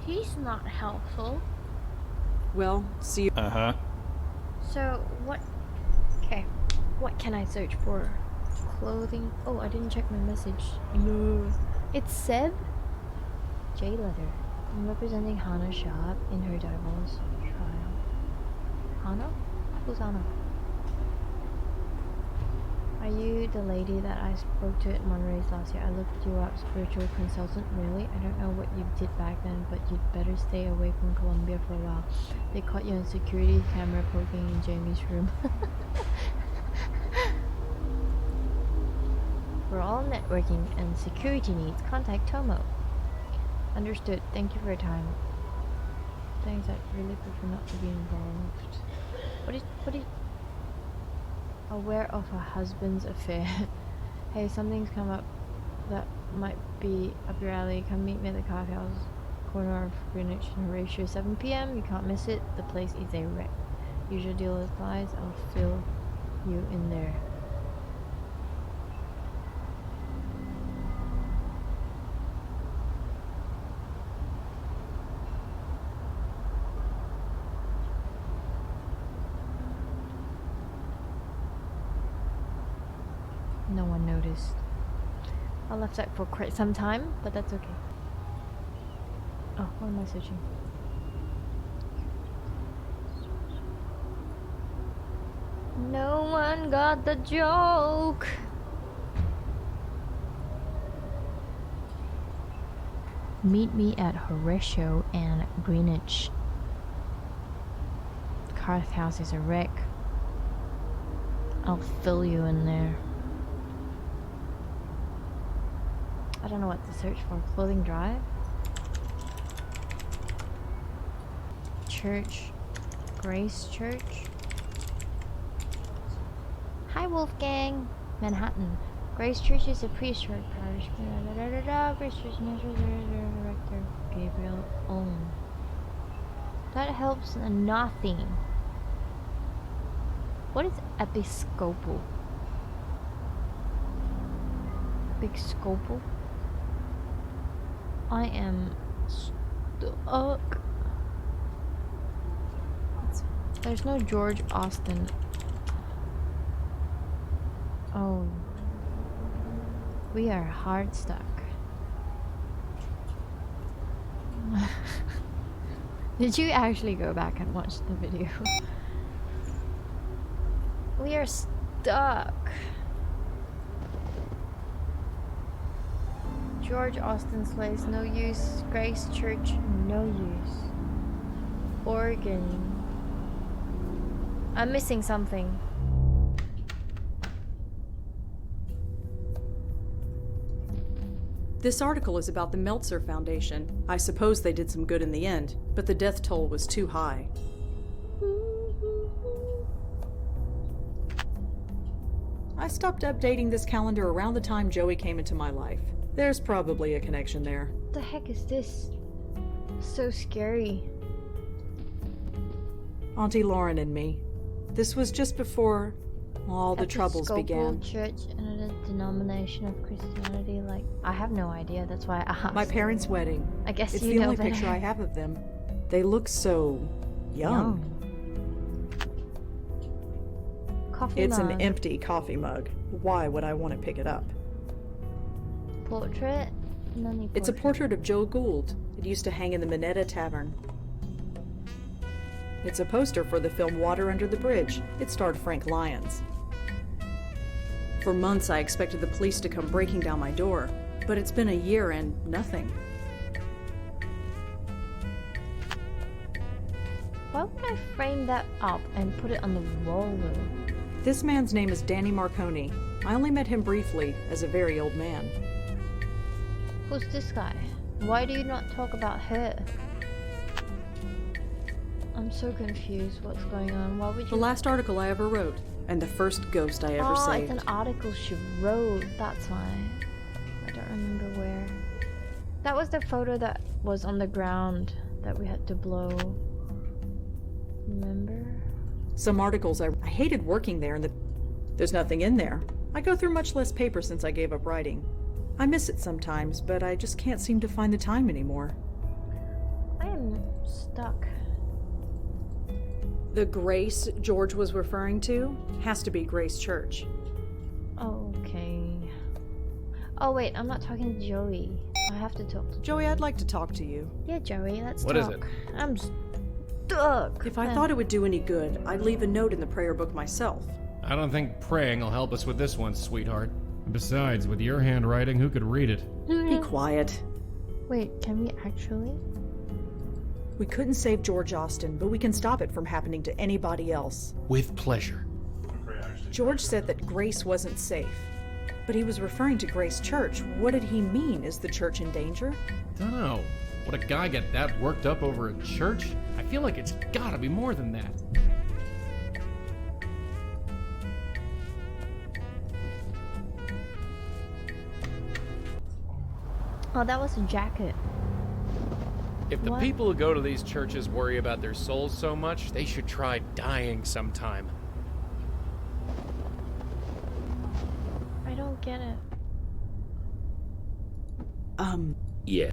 He's not helpful. Well, see you. Uh-huh. So, what... Okay. What can I search for? Clothing... Oh, I didn't check my message. No. It's Seb? J Leather. I'm representing Hannah's shop in her divorce trial. Hannah? Who's Hannah? Are you the lady that I spoke to at Monterey's last year? I looked you up, spiritual consultant. Really? I don't know what you did back then, but you'd better stay away from Colombia for a while. They caught you on security camera poking in Jamie's room. We're all networking and security needs. Contact Tomo. Understood. Thank you for your time. Thanks, I really prefer not to be involved. What is aware of her husband's affair. Hey, something's come up that might be up your alley. Come meet me at the coffee house, corner of Greenwich and Horatio, 7 p.m. You can't miss it. The place is a wreck. Usual deal applies. I'll fill you in there. No one noticed. I left that for quite some time, but that's okay. Oh, what am I searching? No one got the joke. Meet me at Horatio and Greenwich. Carth House is a wreck. I'll fill you in there. I don't know what to search for. Clothing drive? Church. Grace Church? Hi Wolfgang! Manhattan. Grace Church is a prehistoric parish. Grace Church Director Gabriel Owen. That helps nothing. What is episcopal? Episcopal? I am stuck. There's no George Austin. Oh. We are hard stuck. Did you actually go back and watch the video? We are stuck. George Austin's place, no use. Grace Church, no use. Oregon. I'm missing something. This article is about the Meltzer Foundation. I suppose they did some good in the end, but the death toll was too high. I stopped updating this calendar around the time Joey came into my life. There's probably a connection there. What the heck is this? So scary. Auntie Lauren and me. This was just before all the troubles began. Church and a denomination of Christianity, like, I have no idea, that's why I asked. My parents' wedding. I guess it's you the know only better. picture I have of them. They look so young. Coffee It's mug. an empty coffee mug. Why would I want to pick it up? Portrait? None It's a portrait of Joe Gould. It used to hang in the Minetta Tavern. It's a poster for the film Water Under the Bridge. It starred Frank Lyons. For months I expected the police to come breaking down my door, but it's been a year and nothing. Why would I frame that up and put it on the wall though? This man's name is Danny Marconi. I only met him briefly, as a very old man. Who's this guy? Why do you not talk about her? I'm so confused. What's going on? Why would you? The last article I ever wrote, and the first ghost I ever saved. It's an article she wrote. That's why. I don't remember where. That was the photo that was on the ground that we had to blow. Remember? Some articles I hated working there, and there's nothing in there. I go through much less paper since I gave up writing. I miss it sometimes, but I just can't seem to find the time anymore. I am stuck. The Grace George was referring to has to be Grace Church. Okay. Oh wait, I'm not talking to Joey. I have to talk to Joey, I'd like to talk to you. Yeah, Joey, let's What talk. is it? I'm stuck. If I thought it would do any good, I'd leave a note in the prayer book myself. I don't think praying will help us with this one, sweetheart. Besides, with your handwriting, who could read it? Be quiet. Wait, can we actually? We couldn't save George Austin, but we can stop it from happening to anybody else. With pleasure. George said that Grace wasn't safe, but he was referring to Grace Church. What did he mean? Is the church in danger? Dunno. Would a guy get that worked up over a church? I feel like it's gotta be more than that. Oh, that was a jacket. If the What? people who go to these churches worry about their souls so much, they should try dying sometime. I don't get it. Yeah.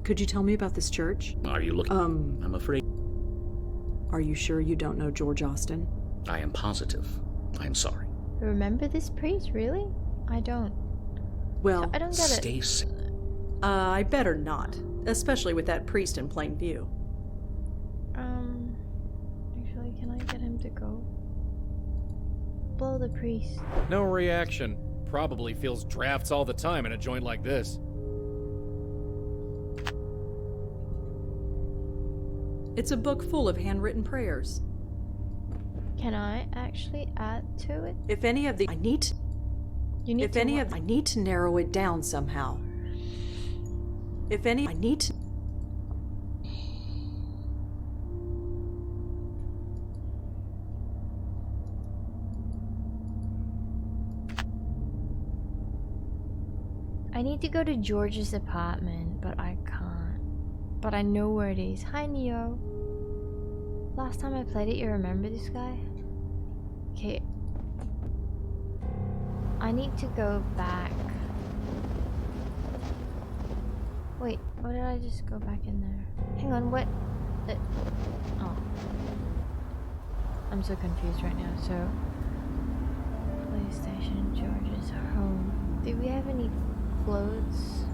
Could you tell me about this church? Are you looking? I'm afraid. Are you sure you don't know George Austin? I am positive. I am sorry. Remember this priest, really? I don't. Well, I don't get it. Stay safe. I better not, especially with that priest in plain view. Actually, can I get him to go? Blow the priest. No reaction. Probably feels drafts all the time in a joint like this. It's a book full of handwritten prayers. Can I actually add to it? If any of the... I need to... You need If to any what? of... I need to narrow it down somehow. If any... I need to... I need to go to George's apartment, but I can't. But I know where it is. Hi, Neo. Last time I played it, you remember this guy? Okay. I need to go back. Wait, what did I just go back in there? Hang on, what? Oh. I'm so confused right now, so... PlayStation, George's home. Do we have any clothes?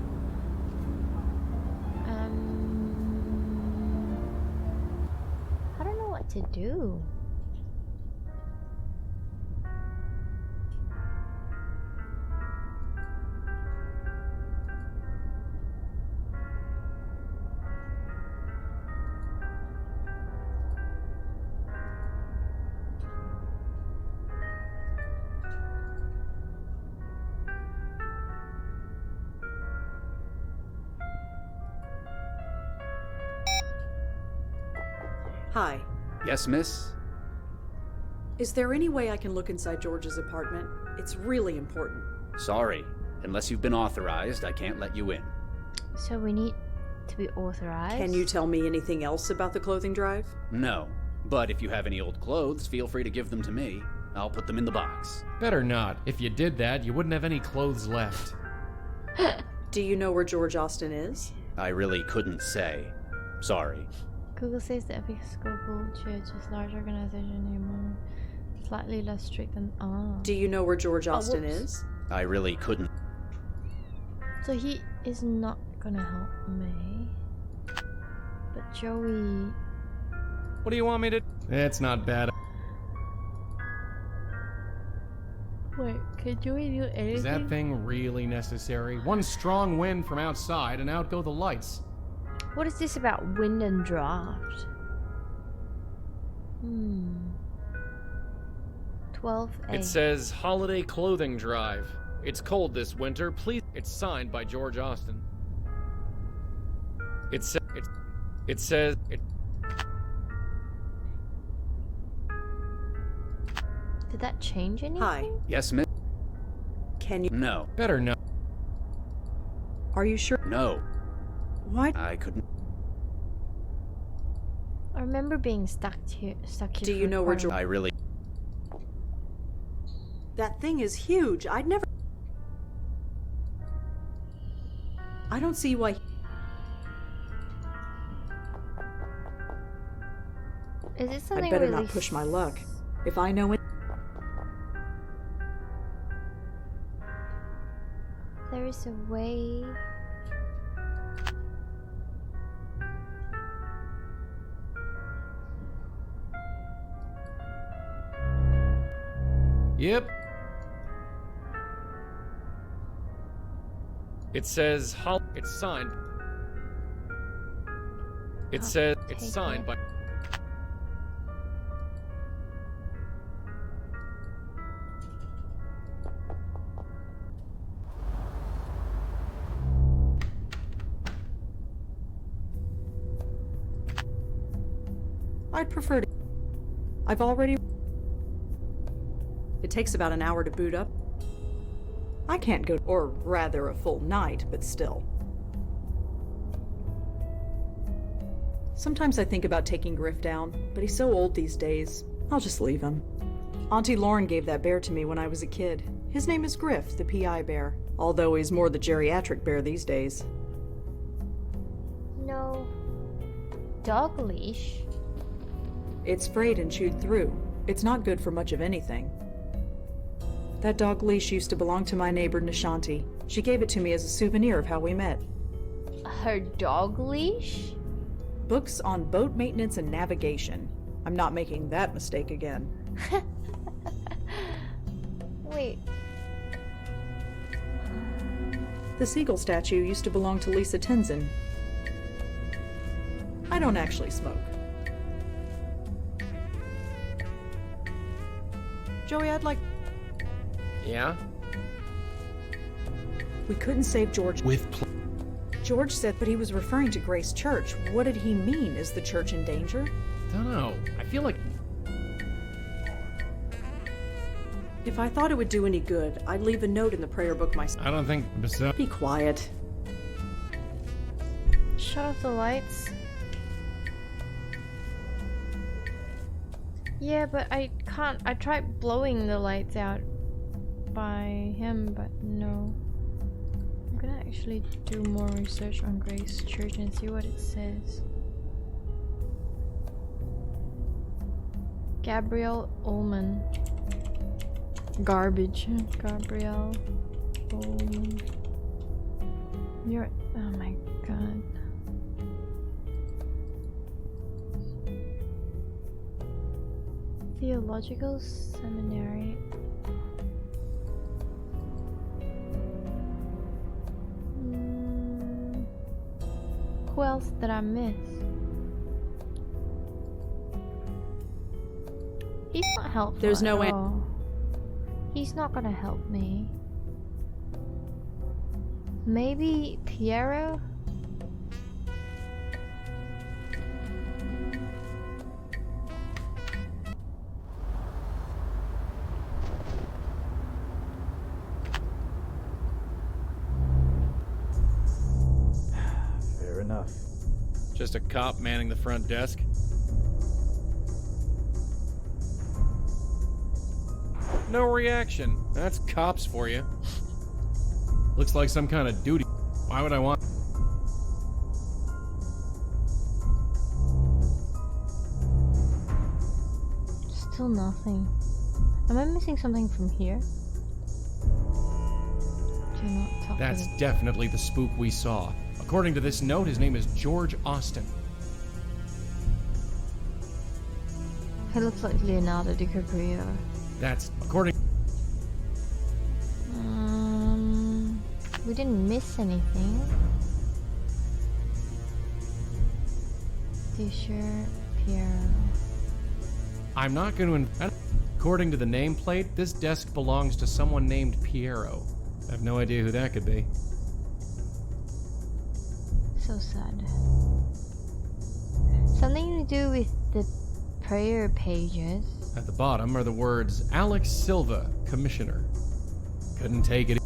I don't know what to do. Hi. Yes, miss? Is there any way I can look inside George's apartment? It's really important. Sorry. Unless you've been authorized, I can't let you in. So we need to be authorized? Can you tell me anything else about the clothing drive? No. But if you have any old clothes, feel free to give them to me. I'll put them in the box. Better not. If you did that, you wouldn't have any clothes left. Do you know where George Austin is? I really couldn't say. Sorry. Google says the Episcopal Church is a large organization anymore. Slightly less strict than... Ah. Do you know where George Austin whoops. is? I really couldn't. So he is not gonna help me. But Joey... What do you want me to... It's not bad. Wait, can Joey do anything? Is that thing really necessary? One strong wind from outside and out go the lights. What is this about wind and draft? 12A. It says holiday clothing drive. It's cold this winter. Please. It's signed by George Austin. It says. Did that change anything? Hi. Yes, miss? Can you... No. Better no. Are you sure? No. Why? I couldn't. I remember being stuck here. Do you know where George... I really... That thing is huge. I'd never... I don't see why... Is it something I'd better really not push my luck. If I know it... There is a way... Yep. It says it's signed. It says it's signed by... I'd prefer to... I've already... It takes about an hour to boot up. I can't go... Or rather, a full night, but still. Sometimes I think about taking Griff down, but he's so old these days. I'll just leave him. Auntie Lauren gave that bear to me when I was a kid. His name is Griff, the PI bear, although he's more the geriatric bear these days. No. Dog leash? It's frayed and chewed through. It's not good for much of anything. That dog leash used to belong to my neighbor Nishanti. She gave it to me as a souvenir of how we met. Her dog leash? Books on boat maintenance and navigation. I'm not making that mistake again. Wait. The seagull statue used to belong to Lisa Tenzin. I don't actually smoke. Joey, I'd like... Yeah? We couldn't save George. George said that he was referring to Grace Church. What did he mean? Is the church in danger? Don't know. I feel like... If I thought it would do any good, I'd leave a note in the prayer book myself. I don't think... Be quiet. Shut off the lights. Yeah, but I can't. I tried blowing the lights out by him, but no. I'm gonna actually do more research on Grace Church and see what it says. Gabrielle Ullman. Garbage. Gabrielle Ullman. You're... Oh my god. Theological Seminary. Who else did I miss? He's not helpful. There's no at way. all. He's not gonna help me. Maybe Piero? Fair enough. Just a cop manning the front desk. No reaction. That's cops for you. Looks like some kind of duty. Why would I want... Still nothing. Am I missing something from here? Do not talk That's to the... definitely the spook we saw. According to this note, his name is George Austin. He looks like Leonardo DiCaprio. That's according... We didn't miss anything. T-shirt, Piero. I'm not going to... According to the nameplate, this desk belongs to someone named Piero. I have no idea who that could be. So sad. Something to do with the prayer pages. At the bottom are the words, Alex Silva, Commissioner. Couldn't take it.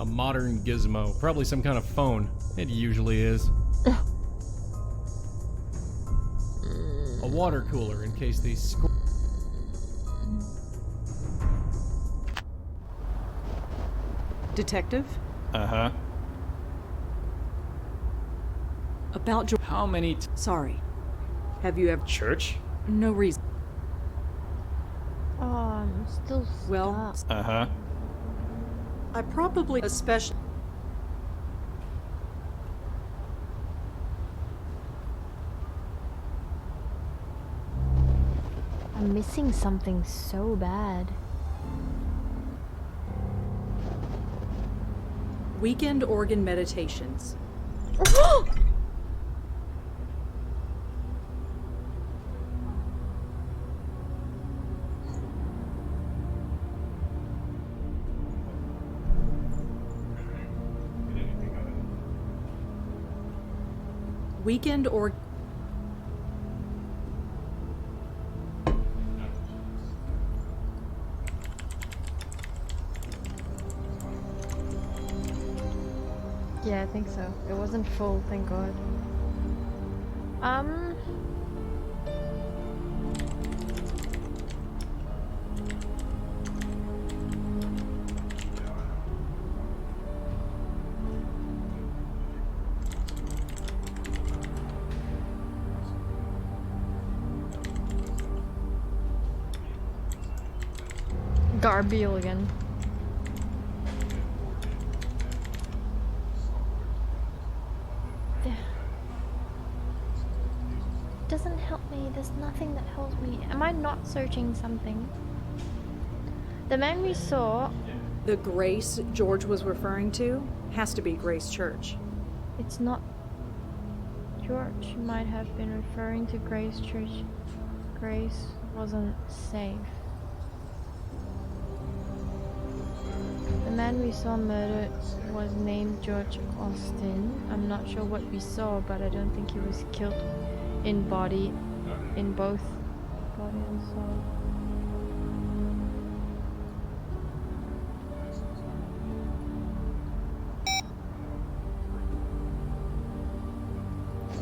A modern gizmo. Probably some kind of phone. It usually is. A water cooler in case these... Detective? Uh-huh. About George. How many Sorry. Have you ever... Church? No reason. Oh, I'm still stuck. Well... Uh-huh. I probably... Especially... I'm missing something so bad. Weekend organ meditations. Weekend or... Yeah, I think so. It wasn't full, thank God. Garbiel again. Doesn't help me. There's nothing that helps me. Am I not searching something? The man we saw... The Grace George was referring to has to be Grace Church. It's not... George might have been referring to Grace Church. Grace wasn't safe. man we saw murdered was named George Austin. I'm not sure what we saw, but I don't think he was killed in both body and soul.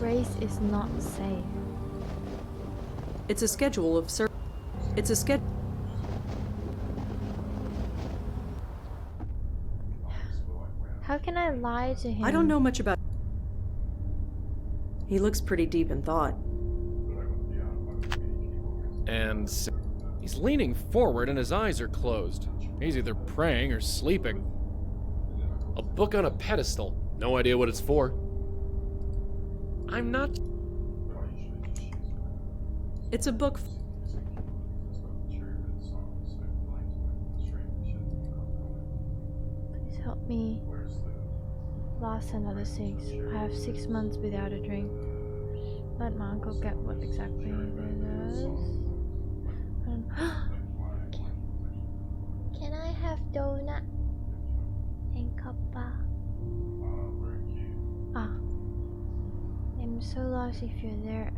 Grace is not safe. It's a schedule of It's a schedule. How can I lie to him? I don't know much about. He looks pretty deep in thought. And he's leaning forward and his eyes are closed. He's either praying or sleeping. A book on a pedestal. No idea what it's for. I'm not... It's a book. Please help me. Last another 6. I have 6 months without a drink. Let my uncle get what exactly it is. Can I have donut and cuppa? Ah. I'm so lost if you're there.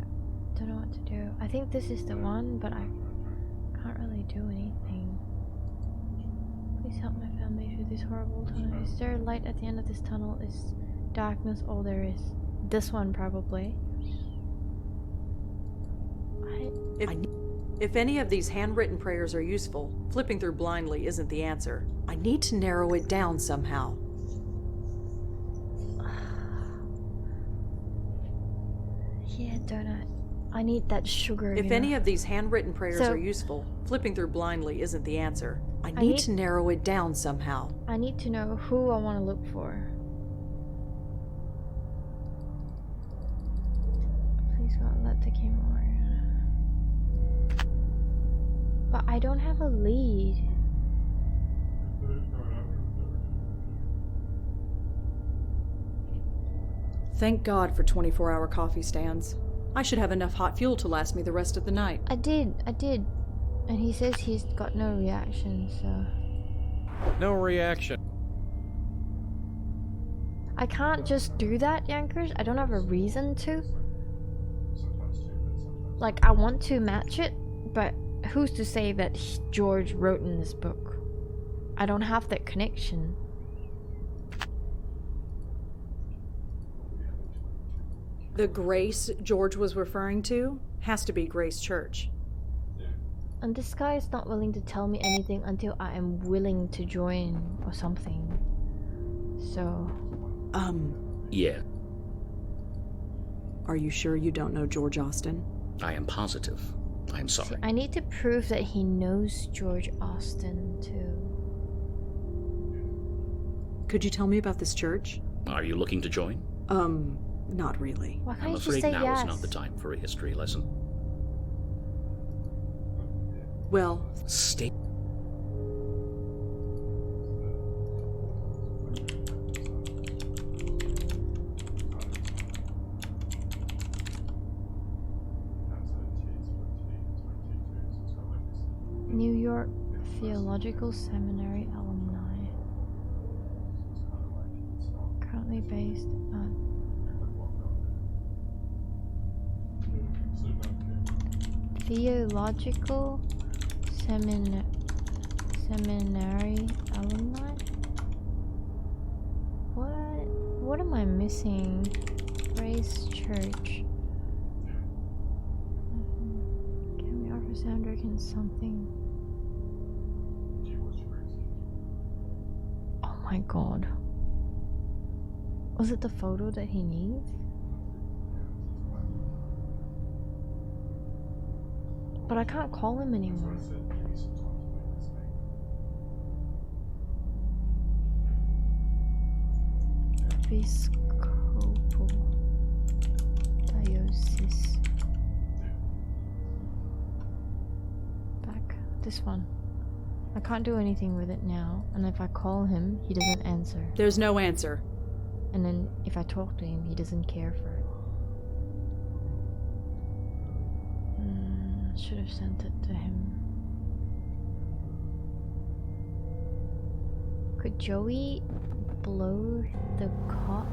Don't know what to do. I think this is the one, but I can't really do anything. Please help my family through this horrible tunnel. Is there a light at the end of this tunnel? Is darkness all there is? This one, probably. If any of these handwritten prayers are useful, flipping through blindly isn't the answer. I need to narrow it down somehow. Yeah, donut. I need that sugar. If any of these handwritten prayers are useful, flipping through blindly isn't the answer. I need to narrow it down somehow. I need to know who I want to look for. Please God, let the game work. But I don't have a lead. Thank God for 24-hour coffee stands. I should have enough hot fuel to last me the rest of the night. I did. And he says he's got no reaction, so... No reaction. I can't just do that, Yankers. I don't have a reason to. Like, I want to match it, but who's to say that George wrote in this book? I don't have that connection. The Grace George was referring to has to be Grace Church. And this guy is not willing to tell me anything until I am willing to join or something. So... Yeah. Are you sure you don't know George Austin? I am positive. I'm sorry. See, I need to prove that he knows George Austin, too. Could you tell me about this church? Are you looking to join? Not really. Why can't I'm you just afraid say now yes? is not the time for a history lesson. Well... Stay... New York Theological Seminary alumni. Currently based at Theological Seminary alumni? What am I missing? Grace Church. Can we offer Sandra something? Oh my god. Was it the photo that he needs? But I can't call him anymore. Episcopal Diocese. Back. This one. I can't do anything with it now, and if I call him, he doesn't answer. There's no answer. And then if I talk to him, he doesn't care for it. I should have sent it to him. Could Joey blow the cop?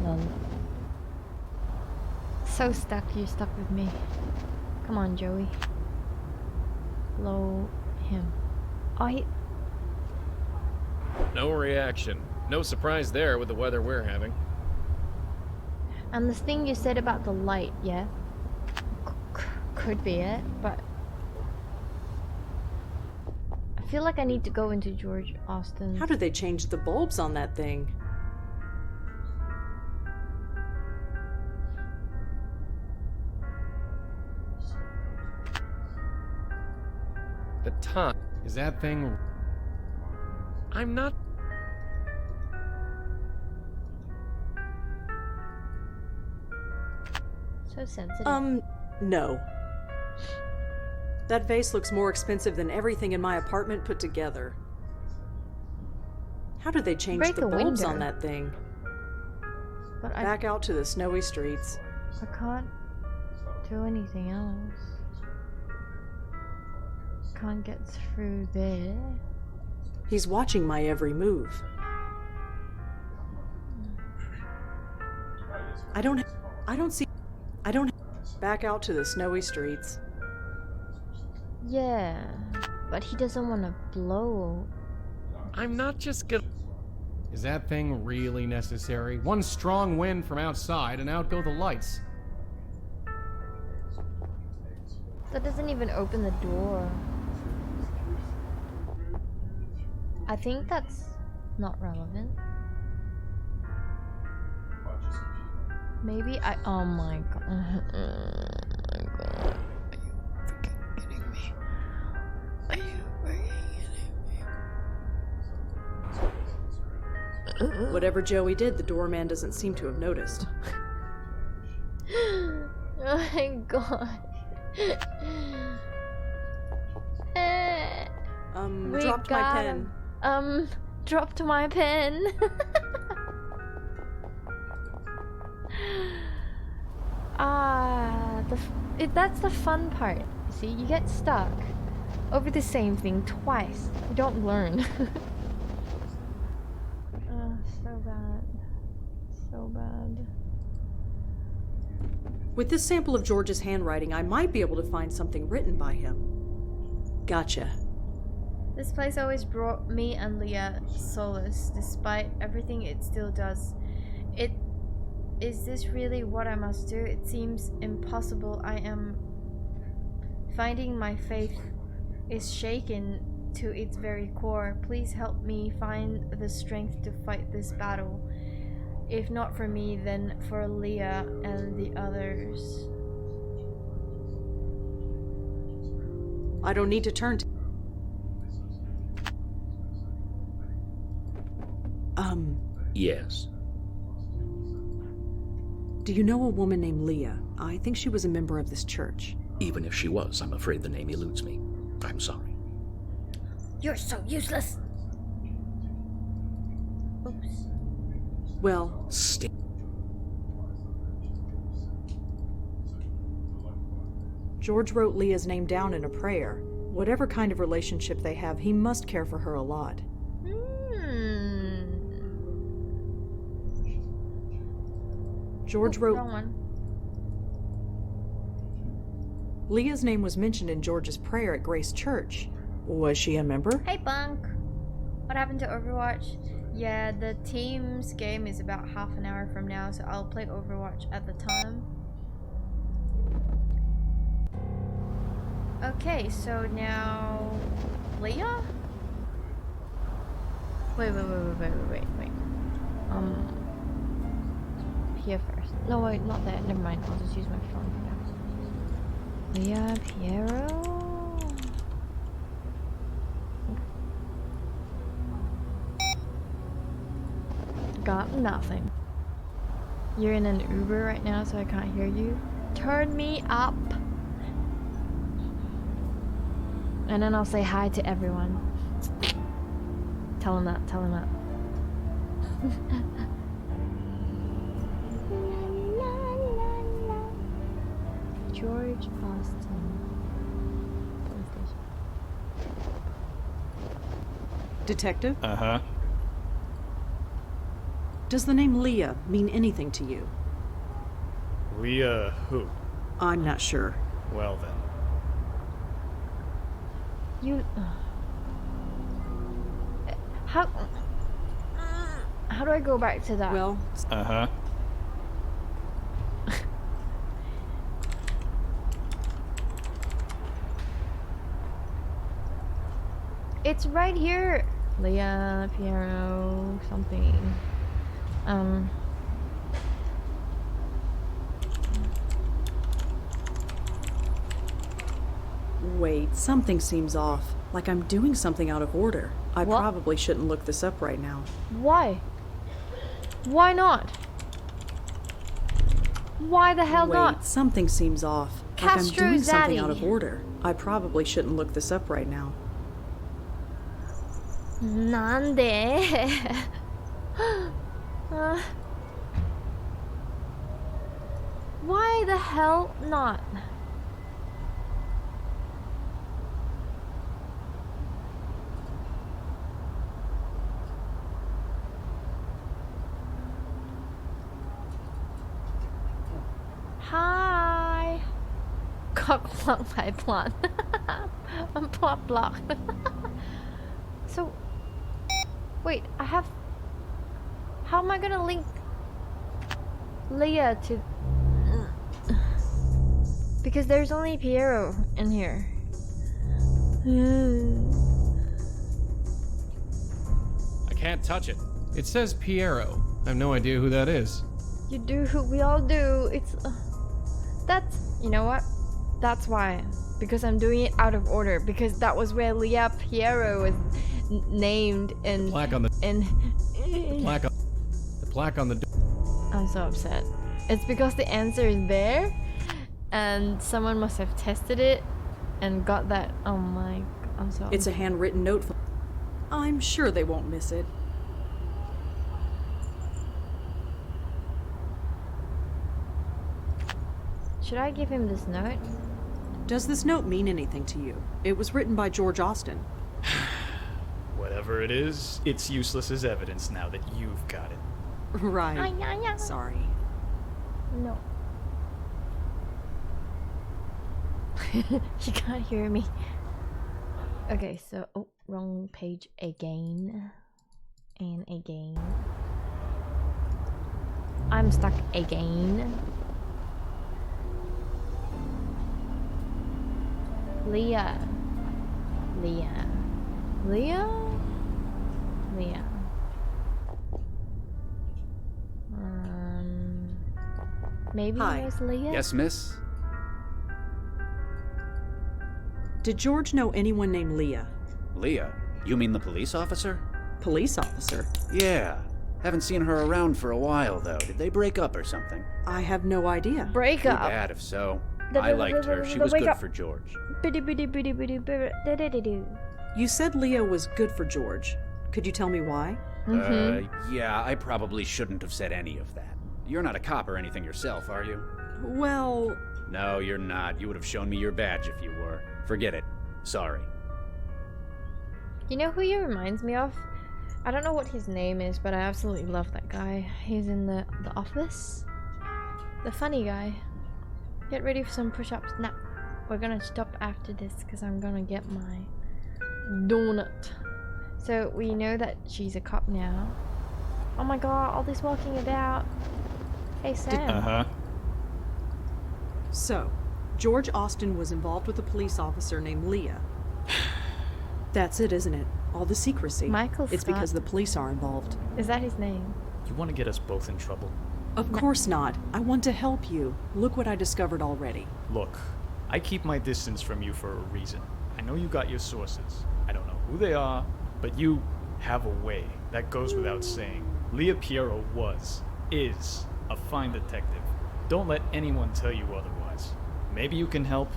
Lol. So stuck, you're stuck with me. Come on, Joey. Blow him. No reaction. No surprise there with the weather we're having. And this thing you said about the light, yeah? Could be it, but I feel like I need to go into George Austin. How did they change the bulbs on that thing? The time. Is that thing... I'm not... So sensitive. No. That vase looks more expensive than everything in my apartment put together. How did they change Break the a bulbs window. on that thing? But Back out to the snowy streets. I can't do anything else. Can't get through there. He's watching my every move. I don't see. Back out to the snowy streets. Yeah, but he doesn't want to blow. I'm not just gonna... Is that thing really necessary? One strong wind from outside and out go the lights. That doesn't even open the door. I think that's not relevant. Maybe I... Oh my god. Oh my god. Are you freaking kidding me? Are you freaking kidding me? Whatever Joey did, the doorman doesn't seem to have noticed. Oh my god. We Dropped my got pen. him. Dropped my pen. That's the fun part. You see, you get stuck over the same thing twice. You don't learn. So bad. So bad. With this sample of George's handwriting, I might be able to find something written by him. Gotcha. This place always brought me and Leah solace. Despite everything it still does. Is this really what I must do? It seems impossible. I am finding my faith is shaken to its very core. Please help me find the strength to fight this battle. If not for me, then for Leah and the others. I don't need to turn to... Yes. Do you know a woman named Leah? I think she was a member of this church. Even if she was, I'm afraid the name eludes me. I'm sorry. You're so useless. Oops. Well, George wrote Leah's name down in a prayer. Whatever kind of relationship they have, he must care for her a lot. George wrote... Wrong one. Leah's name was mentioned in George's prayer at Grace Church. Was she a member? Hey, Bunk. What happened to Overwatch? Yeah, the team's game is about half an hour from now, so I'll play Overwatch at the time. Okay, so now... Leah? Wait. Here first. No, wait, not that. Never mind. I'll just use my phone for now. Leah, Piero? Got nothing. You're in an Uber right now, so I can't hear you. Turn me up. And then I'll say hi to everyone. Tell him that. George Austin. PlayStation. Detective? Uh-huh. Does the name Leah mean anything to you? Leah who? I'm not sure. Well then. You... How do I go back to that? Well... Uh-huh. It's right here. Leah, Piero, something. Wait, something seems off. Like I'm doing something out of order. I What? probably shouldn't look this up right now. Why? Why not? Why the hell Wait, not? something seems off. Like I'm Castro doing something out Zaddy. of order. I probably shouldn't look this up right now. Nande? Why the hell not? Hi. Cock block by plot. I'm plot block. So, wait, I have. How am I gonna link Leah to? Because there's only Piero in here. I can't touch it. It says Piero. I have no idea who that is. You do who we all do. It's. That's. You know what? That's why. Because I'm doing it out of order. Because that was where Leah Piero was named in. The plaque on the. In. The plaque on the door. I'm so upset. It's because the answer is there, and someone must have tested it and got that. Oh my! I'm so. It's a handwritten note. I'm sure they won't miss it. Should I give him this note? Does this note mean anything to you? It was written by George Austin. Whatever it is, it's useless as evidence now that you've got it. Right. Sorry. No. You can't hear me. Okay, so wrong page again. And again. I'm stuck again. Leah. Maybe Hi. it was Leah? Yes, miss? Did George know anyone named Leah? Leah? You mean the police officer? Police officer? Yeah. Haven't seen her around for a while, though. Did they break up or something? I have no idea. Break Too up. bad if so. I liked her. She was break good up. for George. You said Leah was good for George. Could you tell me why? Yeah, I probably shouldn't have said any of that. You're not a cop or anything yourself, are you? Well... No, you're not. You would have shown me your badge if you were. Forget it. Sorry. You know who he reminds me of? I don't know what his name is, but I absolutely love that guy. He's in the office. The funny guy. Get ready for some push-ups. Nah, we're gonna stop after this because I'm gonna get my donut. So we know that she's a cop now. Oh my god, all this walking about. Hey Sam. So, George Austin was involved with a police officer named Leah. That's it, isn't it? All the secrecy. Michael It's Scott. because the police are involved. Is that his name? You want to get us both in trouble? Of course not. I want to help you. Look what I discovered already. Look, I keep my distance from you for a reason. I know you got your sources. I don't know who they are, but you have a way. That goes without saying. Leah Piero is a fine detective. Don't let anyone tell you otherwise. Maybe you can help,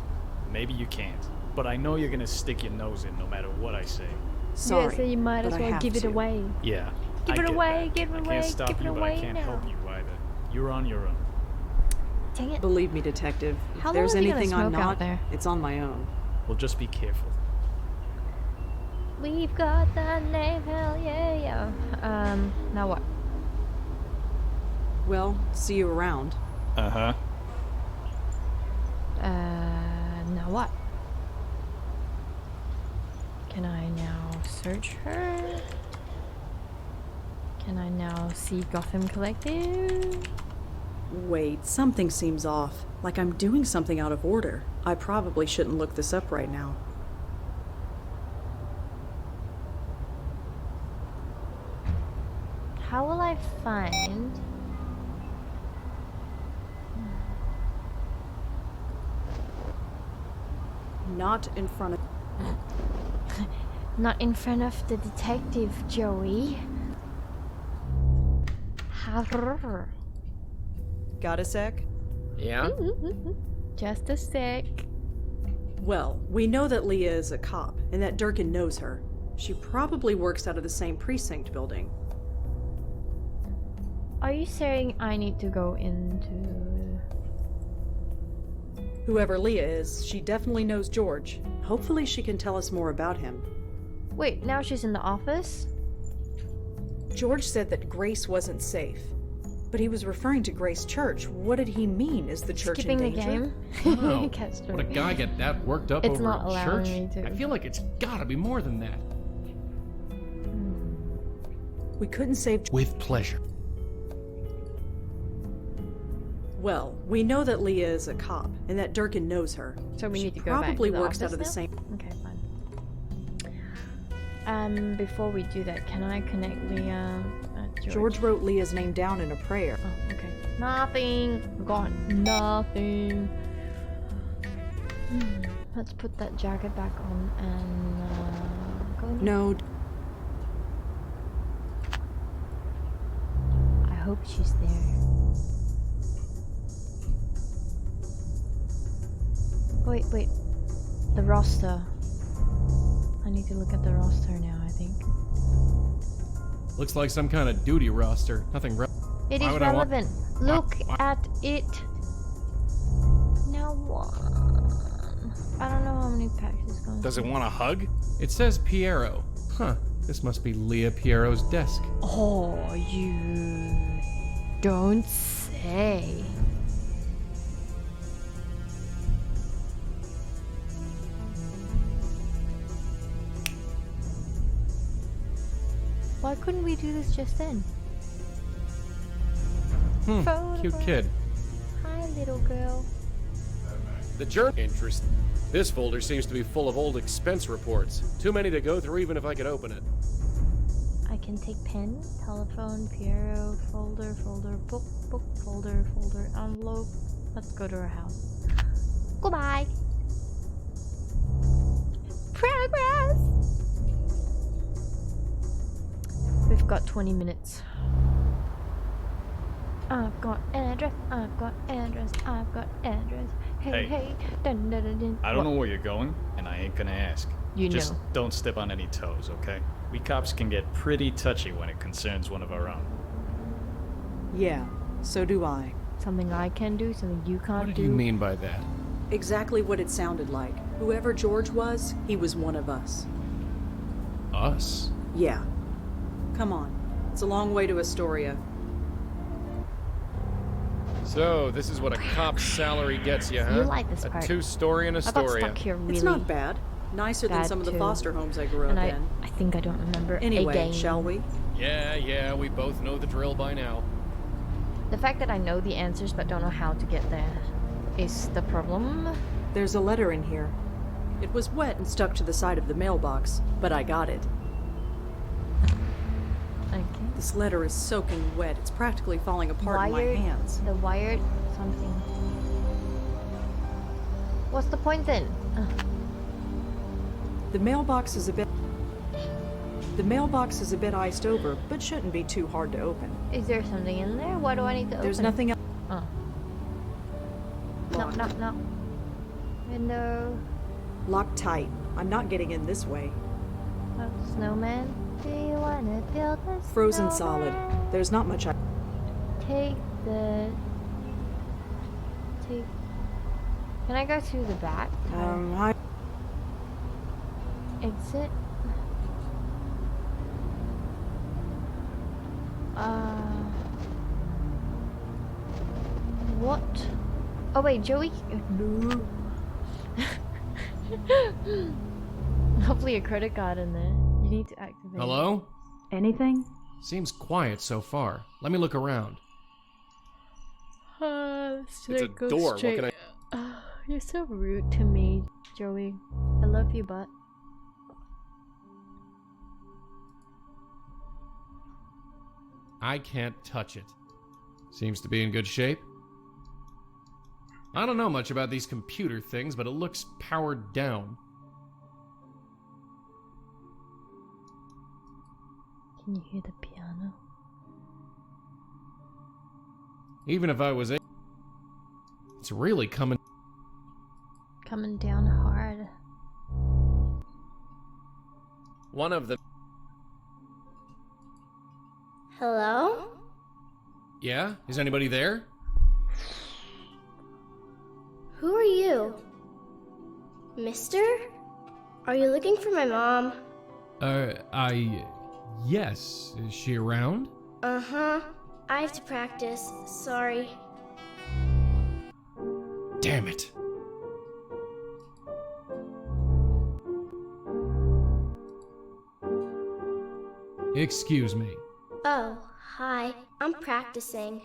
maybe you can't. But I know you're gonna stick your nose in no matter what I say. Sorry, Yeah, so you might as but I well have give it to. away. Yeah. Give I it get away, that. give it I away, can't stop give it you, but I away can't now. help you either. You're on your own. Dang it. Believe me, detective. If How long there's are you gonna anything I'm smoke out not, there? it's on my own. Well, just be careful. We've got that name, hell yeah, yeah. Now what? Well, see you around. Uh-huh. Now what? Can I now search her? Can I now see Gotham Collective? Wait, something seems off. Like I'm doing something out of order. I probably shouldn't look this up right now. How will I find... Not in front of... Not in front of the detective, Joey. Harrr. Got a sec? Yeah? Just a sec. Well, we know that Leah is a cop, and that Durkin knows her. She probably works out of the same precinct building. Are you saying I need to go into... Whoever Leah is, she definitely knows George. Hopefully she can tell us more about him. Wait, now she's in the office? George said that Grace wasn't safe. But he was referring to Grace Church. What did he mean? Is the church Skipping in danger? the game? Wow. Catch Would a me. guy get that worked up It's over not a allowing church? me to. I feel like it's gotta be more than that. We couldn't save... With pleasure. Well, we know that Leah is a cop, and that Durkin knows her. So we She need to go back probably to the works out office of the now? same... Okay, fine. Before we do that, can I connect Leah at George wrote Leah's name down in a prayer. Oh, okay. Nothing. Got nothing. Let's put that jacket back on and go in. No. I hope she's there. Wait. The roster. I need to look at the roster now, I think. Looks like some kind of duty roster. Nothing It Why is would I want- relevant. Look at it. Now one. I don't know how many packs it's going Does it to. want a hug? It says Piero. Huh. This must be Leah Piero's desk. Oh, you don't say. Why couldn't we do this just then? Cute kid. Hi, little girl. The journal interest. This folder seems to be full of old expense reports. Too many to go through even if I could open it. I can take pen, telephone, Piero, folder, book, folder, envelope. Let's go to her house. Goodbye. Progress! We've got 20 minutes. I've got address, I've got address, I've got address. Hey, Hey. dun, dun, dun, dun. I don't know where you're going, and I ain't gonna ask. You Just know. don't step on any toes, okay? We cops can get pretty touchy when it concerns one of our own. Yeah, so do I. Something I can do, something you can't What do. do you mean by that? Exactly what it sounded like. Whoever George was, he was one of us. Us? Yeah. Come on. It's a long way to Astoria. So, this is what a cop's salary gets you, huh? You like this a part. 2-story in I got Astoria. stuck here really It's not bad. Nicer than bad some of the too. foster homes I grew up and in. I think I don't remember a Anyway, game. shall we? Yeah, we both know the drill by now. The fact that I know the answers but don't know how to get there is the problem. There's a letter in here. It was wet and stuck to the side of the mailbox, but I got it. Okay. This letter is soaking wet. It's practically falling apart in my hands. The wired something. What's the point then? The mailbox is a bit iced over, but shouldn't be too hard to open. Is there something in there? Why do I need to There's open nothing it? else. Oh. No. Window. Locked tight. I'm not getting in this way. Oh, snowman. Do you wanna build a Frozen snowman? solid. There's not much I... Take. Can I go through the back? I... Exit. What? Oh wait, Joey. Hopefully a credit card in there. You need to activate. Hello? Anything? Seems quiet so far. Let me look around. It's a door. What can I... You're so rude to me, Joey. I love you, but... I can't touch it. Seems to be in good shape. I don't know much about these computer things, but it looks powered down. Can you hear the piano? Even if I was able... It's really coming down hard. One of the... Hello? Yeah? Is anybody there? Who are you? Mister? Are you looking for my mom? Yes. Is she around? Uh-huh. I have to practice. Sorry. Damn it. Excuse me. Oh, hi. I'm practicing.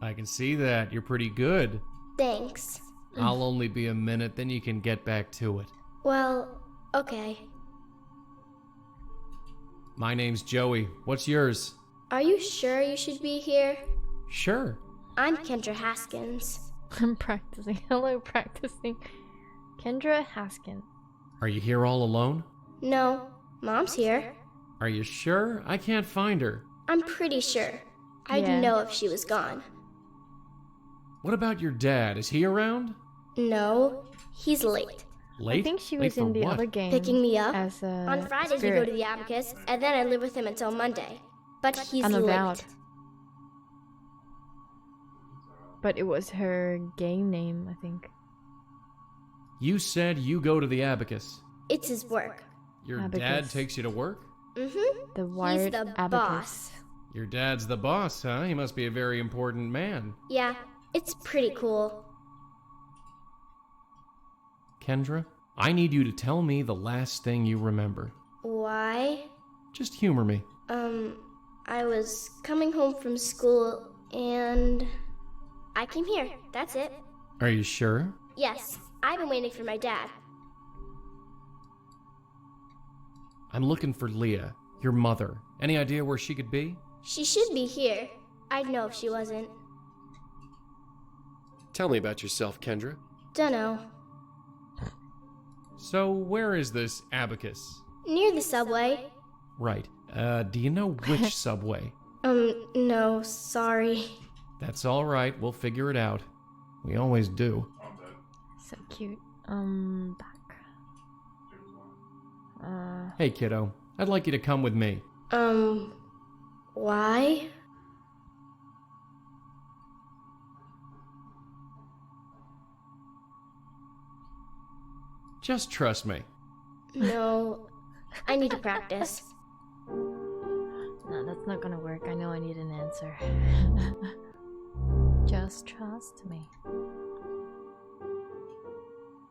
I can see that. You're pretty good. Thanks. I'll only be a minute, then you can get back to it. Well, okay. My name's Joey. What's yours? Are you sure you should be here? Sure. I'm Kendra Haskins. I'm practicing. Hello, practicing. Kendra Haskins. Are you here all alone? No, Mom's here. Are you sure? I can't find her. I'm pretty sure. I'd Yeah. know if she was gone. What about your dad? Is he around? No, he's late. Late? I think she Late was for in the what? other game. Picking me up. As a On Fridays spirit. we go to the Abacus, and then I live with him until Monday. But he's Unavowed. late. But it was her game name, I think. You said you go to the Abacus. It's his work. Your Abacus. dad takes you to work? Mm-hmm. The wired He's the abacus. boss. Your dad's the boss, huh? He must be a very important man. Yeah, it's pretty cool. Kendra, I need you to tell me the last thing you remember. Why? Just humor me. I was coming home from school, and I came here. That's it. Are you sure? Yes, I've been waiting for my dad. I'm looking for Leah, your mother. Any idea where she could be? She should be here. I'd know if she wasn't. Tell me about yourself, Kendra. Dunno. So, where is this Abacus? Near the subway. Right. Do you know which subway? No, sorry. That's all right. We'll figure it out. We always do. So cute. Back. Hey, kiddo. I'd like you to come with me. Why? Just trust me. No, I need to practice. No, that's not gonna work. I know I need an answer. Just trust me.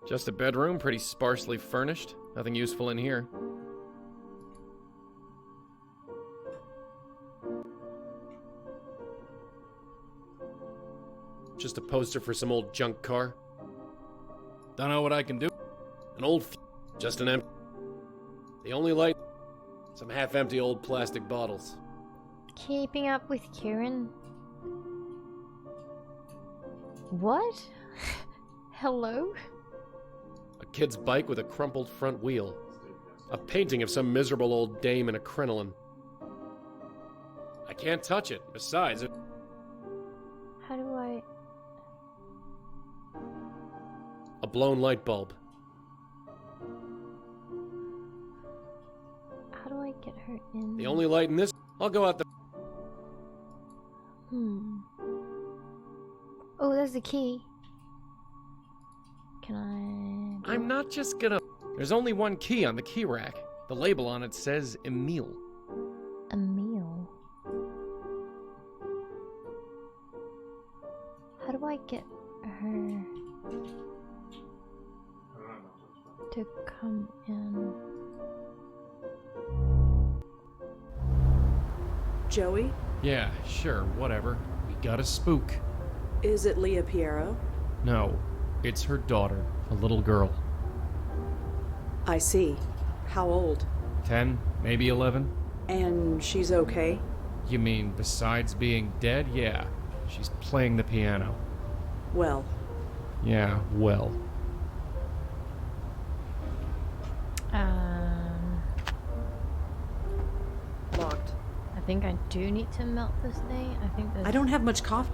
Just a bedroom, pretty sparsely furnished. Nothing useful in here. Just a poster for some old junk car. Don't know what I can do. An old just an empty. The only light, some half-empty old plastic bottles. Keeping up with Kieran? What? Hello? A kid's bike with a crumpled front wheel. A painting of some miserable old dame in a crinoline. I can't touch it. Besides, How do I... a blown light bulb. How do I get her in? The only light in this... I'll go out the... Oh, there's the key. Can I... I'm not just gonna... There's only one key on the key rack. The label on it says Emile. Emile? get her to come in? Joey? Yeah, sure, whatever. We got a spook. Is it Leah Piero? No, it's her daughter, a little girl. I see. How old? 10, maybe 11? And she's okay? You mean besides being dead? Yeah, she's playing the piano. Well. Yeah, well. Locked. I think I do need to melt this thing. I think this... I don't have much coffee.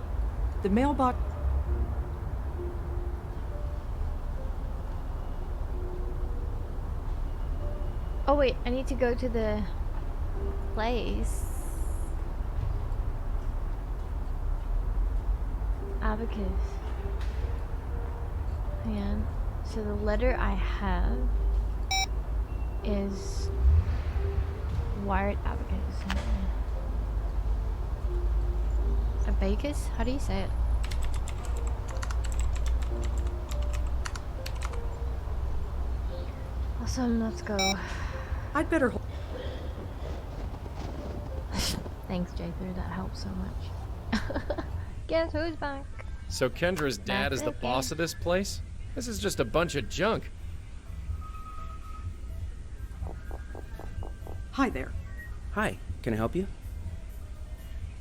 The mailbox... Oh wait, I need to go to the place. Abacus. Hang on. So the letter I have is wired abacus. Abacus? How do you say it? Awesome, let's go. I'd better Thanks, J3, that helps so much. Guess who's back? So Kendra's dad That's is the it, boss of this place? This is just a bunch of junk. Hi there. Hi, can I help you?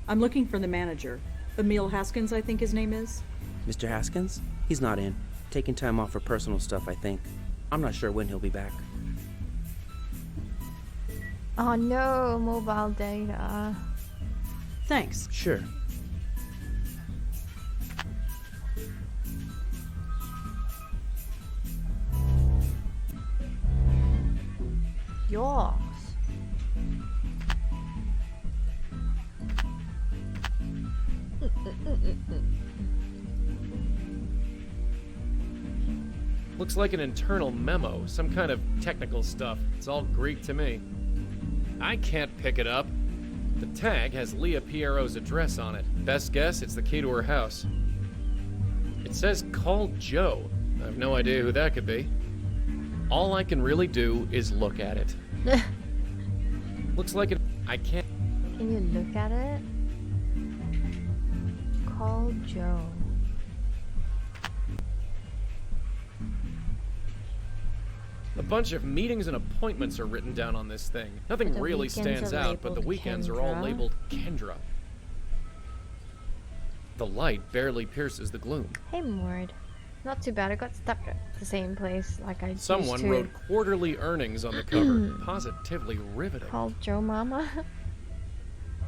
I'm looking for the manager. Emil Haskins, I think his name is. Mr. Haskins? He's not in. Taking time off for personal stuff, I think. I'm not sure when he'll be back. Oh no, mobile data. Thanks. Sure. Yours. Looks like an internal memo, some kind of technical stuff. It's all Greek to me. I can't pick it up. The tag has Leah Piero's address on it. Best guess, it's the key to her house. It says call Joe. I have no idea who that could be. All I can really do is look at it. Looks like it. I can't. Can you look at it? Call Joe. A bunch of meetings and appointments are written down on this thing. Nothing The really weekends stands are out, but the labeled weekends are all Kendra. labeled Kendra. The light barely pierces the gloom. Hey, Mord. Not too bad. I got stuck at the same place like I Someone used to. wrote quarterly earnings on the cover. Positively riveting. Called Joe Mama.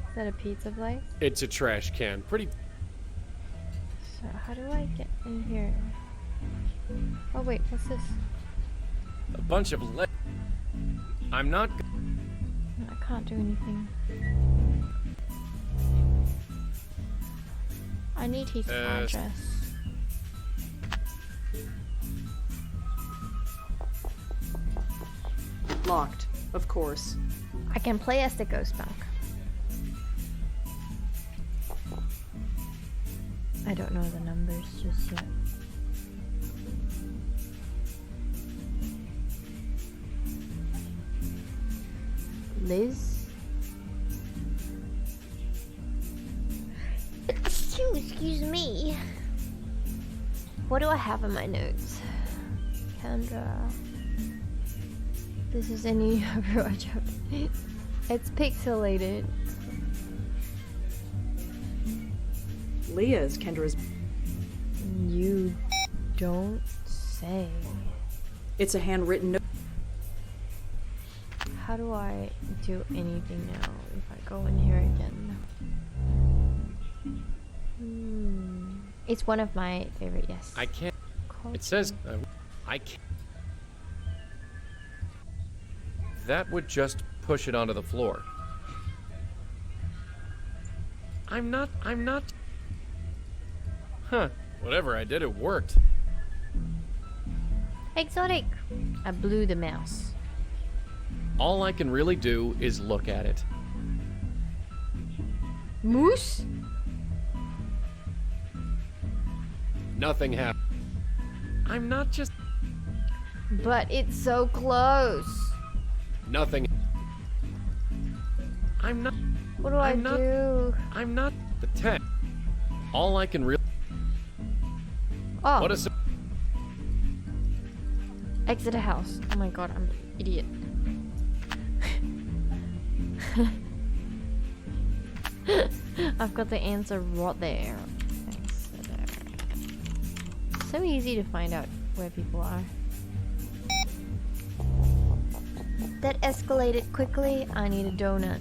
Is that a pizza place? It's a trash can. Pretty. So how do I get in here? Oh wait, what's this? A bunch of I'm not. I can't do anything. I need his address. Locked, of course. I can play as the ghost bank. I don't know the numbers just yet. Liz? Excuse me. What do I have in my notes? Kendra. This is a new Overwatch. It's pixelated. Leah is Kendra's. You don't say. It's a handwritten note. How do I do anything now if I go in here again? It's one of my favorite, yes. I can't. Culture. It says. I can't. That would just push it onto the floor. I'm not. Huh. Whatever I did, it worked. Exotic! I blew the mouse. All I can really do is look at it. Moose? Nothing happened. I'm not just... But it's so close. Nothing. I'm not... What do I do? I'm not the tech. All I can really... Oh. What is... Exit a house. Oh my god, I'm an idiot. I've got the answer right there. So easy to find out where people are. That escalated quickly. I need a donut.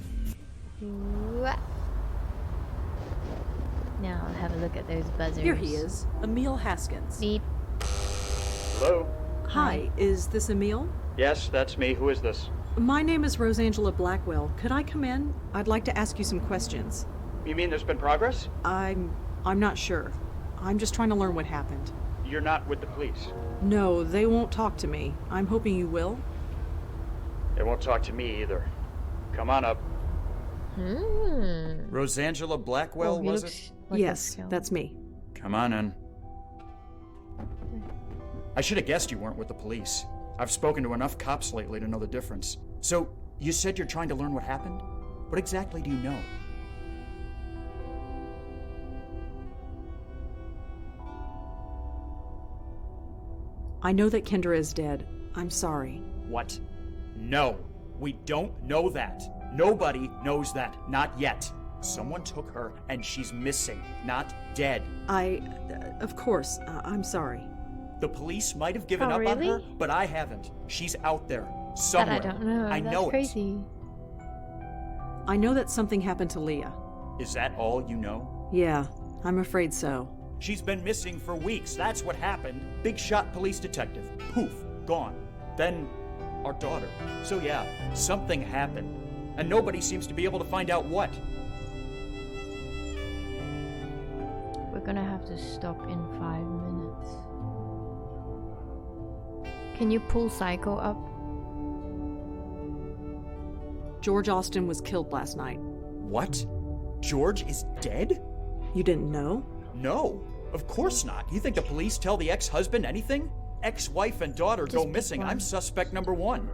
Now I'll have a look at those buzzers. Here he is, Emil Haskins. Beep. Hello? Hi, is this Emil? Yes, that's me. Who is this? My name is Rosangela Blackwell. Could I come in? I'd like to ask you some questions. You mean there's been progress? I'm not sure. I'm just trying to learn what happened. You're not with the police. No, they won't talk to me. I'm hoping you will. They won't talk to me either. Come on up. Rosangela Blackwell, was it? Like yes, that's me. Come on in. I should have guessed you weren't with the police. I've spoken to enough cops lately to know the difference. So, you said you're trying to learn what happened? What exactly do you know? I know that Kendra is dead. I'm sorry. What? No, we don't know that. Nobody knows that. Not yet. Someone took her and she's missing, not dead. Of course, I'm sorry. The police might have given up on her, but I haven't. She's out there, That somewhere. I don't know. I That's know crazy. I know that something happened to Leah. Is that all you know? Yeah, I'm afraid so. She's been missing for weeks. That's what happened. Big shot police detective. Poof, gone. Then our daughter. So yeah, something happened. And nobody seems to be able to find out what. We're gonna have to stop in 5 minutes. Can you pull Psycho up? George Austin was killed last night. What? George is dead? You didn't know? No, of course not. You think the police tell the ex-husband anything? Ex-wife and daughter go missing. I'm suspect number one.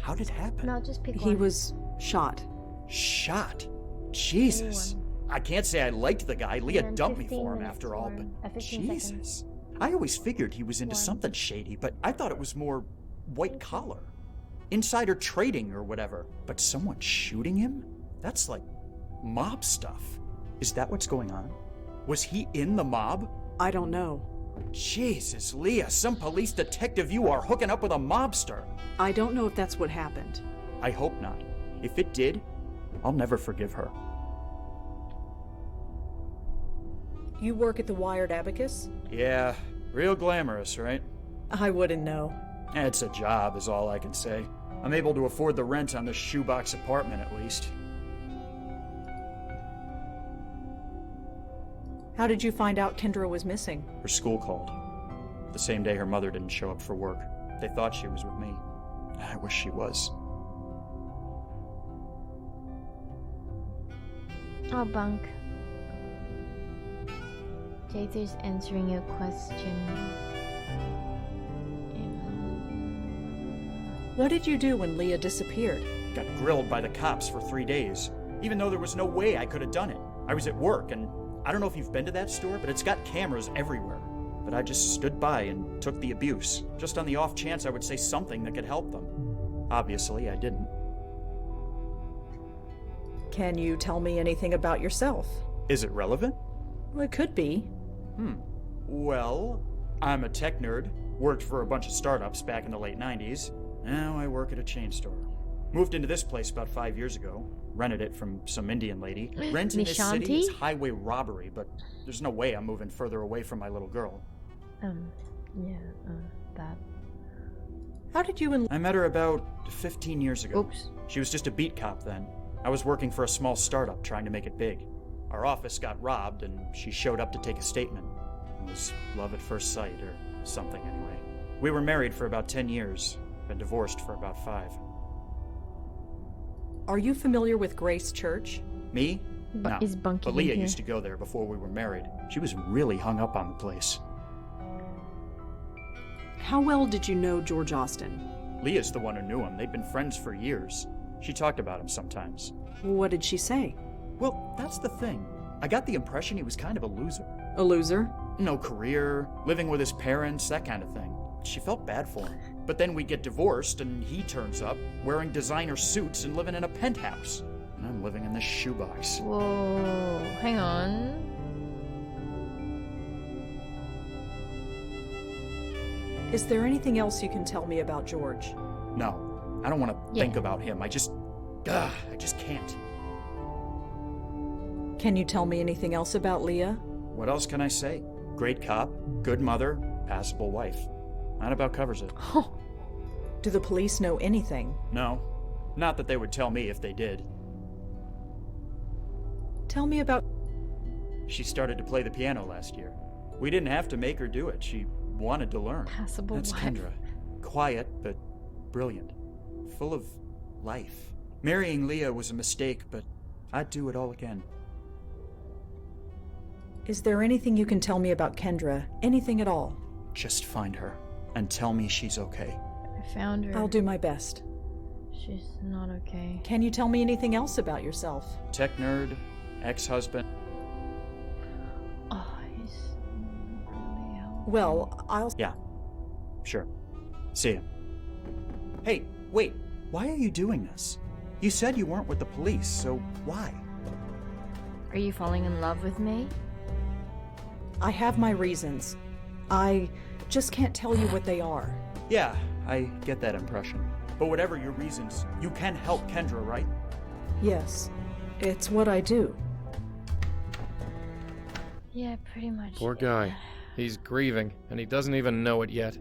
How did it happen? No, just pick one. He was shot. Shot? Jesus. I can't say I liked the guy. Leah dumped me for him after all, but Jesus. I always figured he was into something shady, but I thought it was more white collar. Insider trading or whatever. But someone shooting him? That's like mob stuff. Is that what's going on? Was he in the mob? I don't know. Jesus, Leah, some police detective you are hooking up with a mobster. I don't know if that's what happened. I hope not. If it did, I'll never forgive her. You work at the Wired Abacus? Yeah, real glamorous, right? I wouldn't know. It's a job, is all I can say. I'm able to afford the rent on this shoebox apartment, at least. How did you find out Kendra was missing? Her school called. The same day her mother didn't show up for work. They thought she was with me. I wish she was. Oh, bunk. Jather's answering your question. What did you do when Leah disappeared? Got grilled by the cops for 3 days, even though there was no way I could have done it. I was at work, and I don't know if you've been to that store, but it's got cameras everywhere. But I just stood by and took the abuse, just on the off chance I would say something that could help them. Obviously, I didn't. Can you tell me anything about yourself? Is it relevant? Well, it could be. Well, I'm a tech nerd. Worked for a bunch of startups back in the late 90s. Now I work at a chain store. Moved into this place about 5 years ago. Rented it from some Indian lady. Rent in this city is highway robbery, but there's no way I'm moving further away from my little girl. That. How did you and... I met her about 15 years ago. Oops. She was just a beat cop then. I was working for a small startup trying to make it big. Our office got robbed, and she showed up to take a statement. It was love at first sight, or something anyway. We were married for about 10 years. Been divorced for about 5. Are you familiar with Grace Church? Me? But No. is Bunky But Leah in here? used to go there before we were married. She was really hung up on the place. How well did you know George Austin? Leah's the one who knew him. They'd been friends for years. She talked about him sometimes. What did she say? Well, that's the thing. I got the impression he was kind of a loser. A loser? No career, living with his parents, that kind of thing. She felt bad for him. But then we get divorced and he turns up, wearing designer suits and living in a penthouse. And I'm living in this shoebox. Whoa, hang on. Is there anything else you can tell me about George? No, I don't want to think about him. I just can't. Can you tell me anything else about Leah? What else can I say? Great cop, good mother, passable wife. That about covers it. Do the police know anything? No, not that they would tell me if they did. Tell me about... She started to play the piano last year. We didn't have to make her do it. She wanted to learn. Passable That's wife. Kendra. Quiet, but brilliant. Full of life. Marrying Leah was a mistake, but I'd do it all again. Is there anything you can tell me about Kendra? Anything at all? Just find her and tell me she's okay. I found her. I'll do my best. She's not okay. Can you tell me anything else about yourself? Tech nerd, ex-husband. Oh, he's really helpful. Well, I'll... Yeah, sure. See ya. Hey, wait. Why are you doing this? You said you weren't with the police, so why? Are you falling in love with me? I have my reasons. I just can't tell you what they are. Yeah, I get that impression. But whatever your reasons, you can help Kendra, right? Yes, it's what I do. Yeah, pretty much. Poor guy. He's grieving, and he doesn't even know it yet.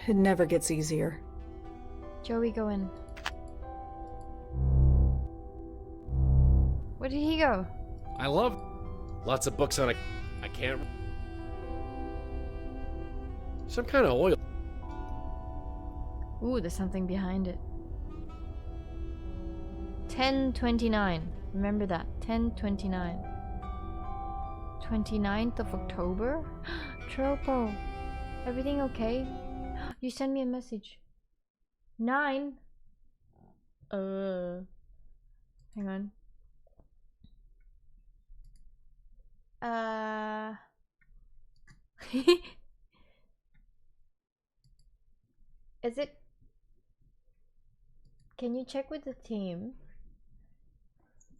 It never gets easier. Joey, go in. Where did he go? I love lots of books on it. I can't. Some kind of oil. Ooh, there's something behind it. 10/29. Remember that. 10/29. 29th of October? Tropo. Everything okay? You sent me a message. 9. Hang on. Is it? Can you check with the team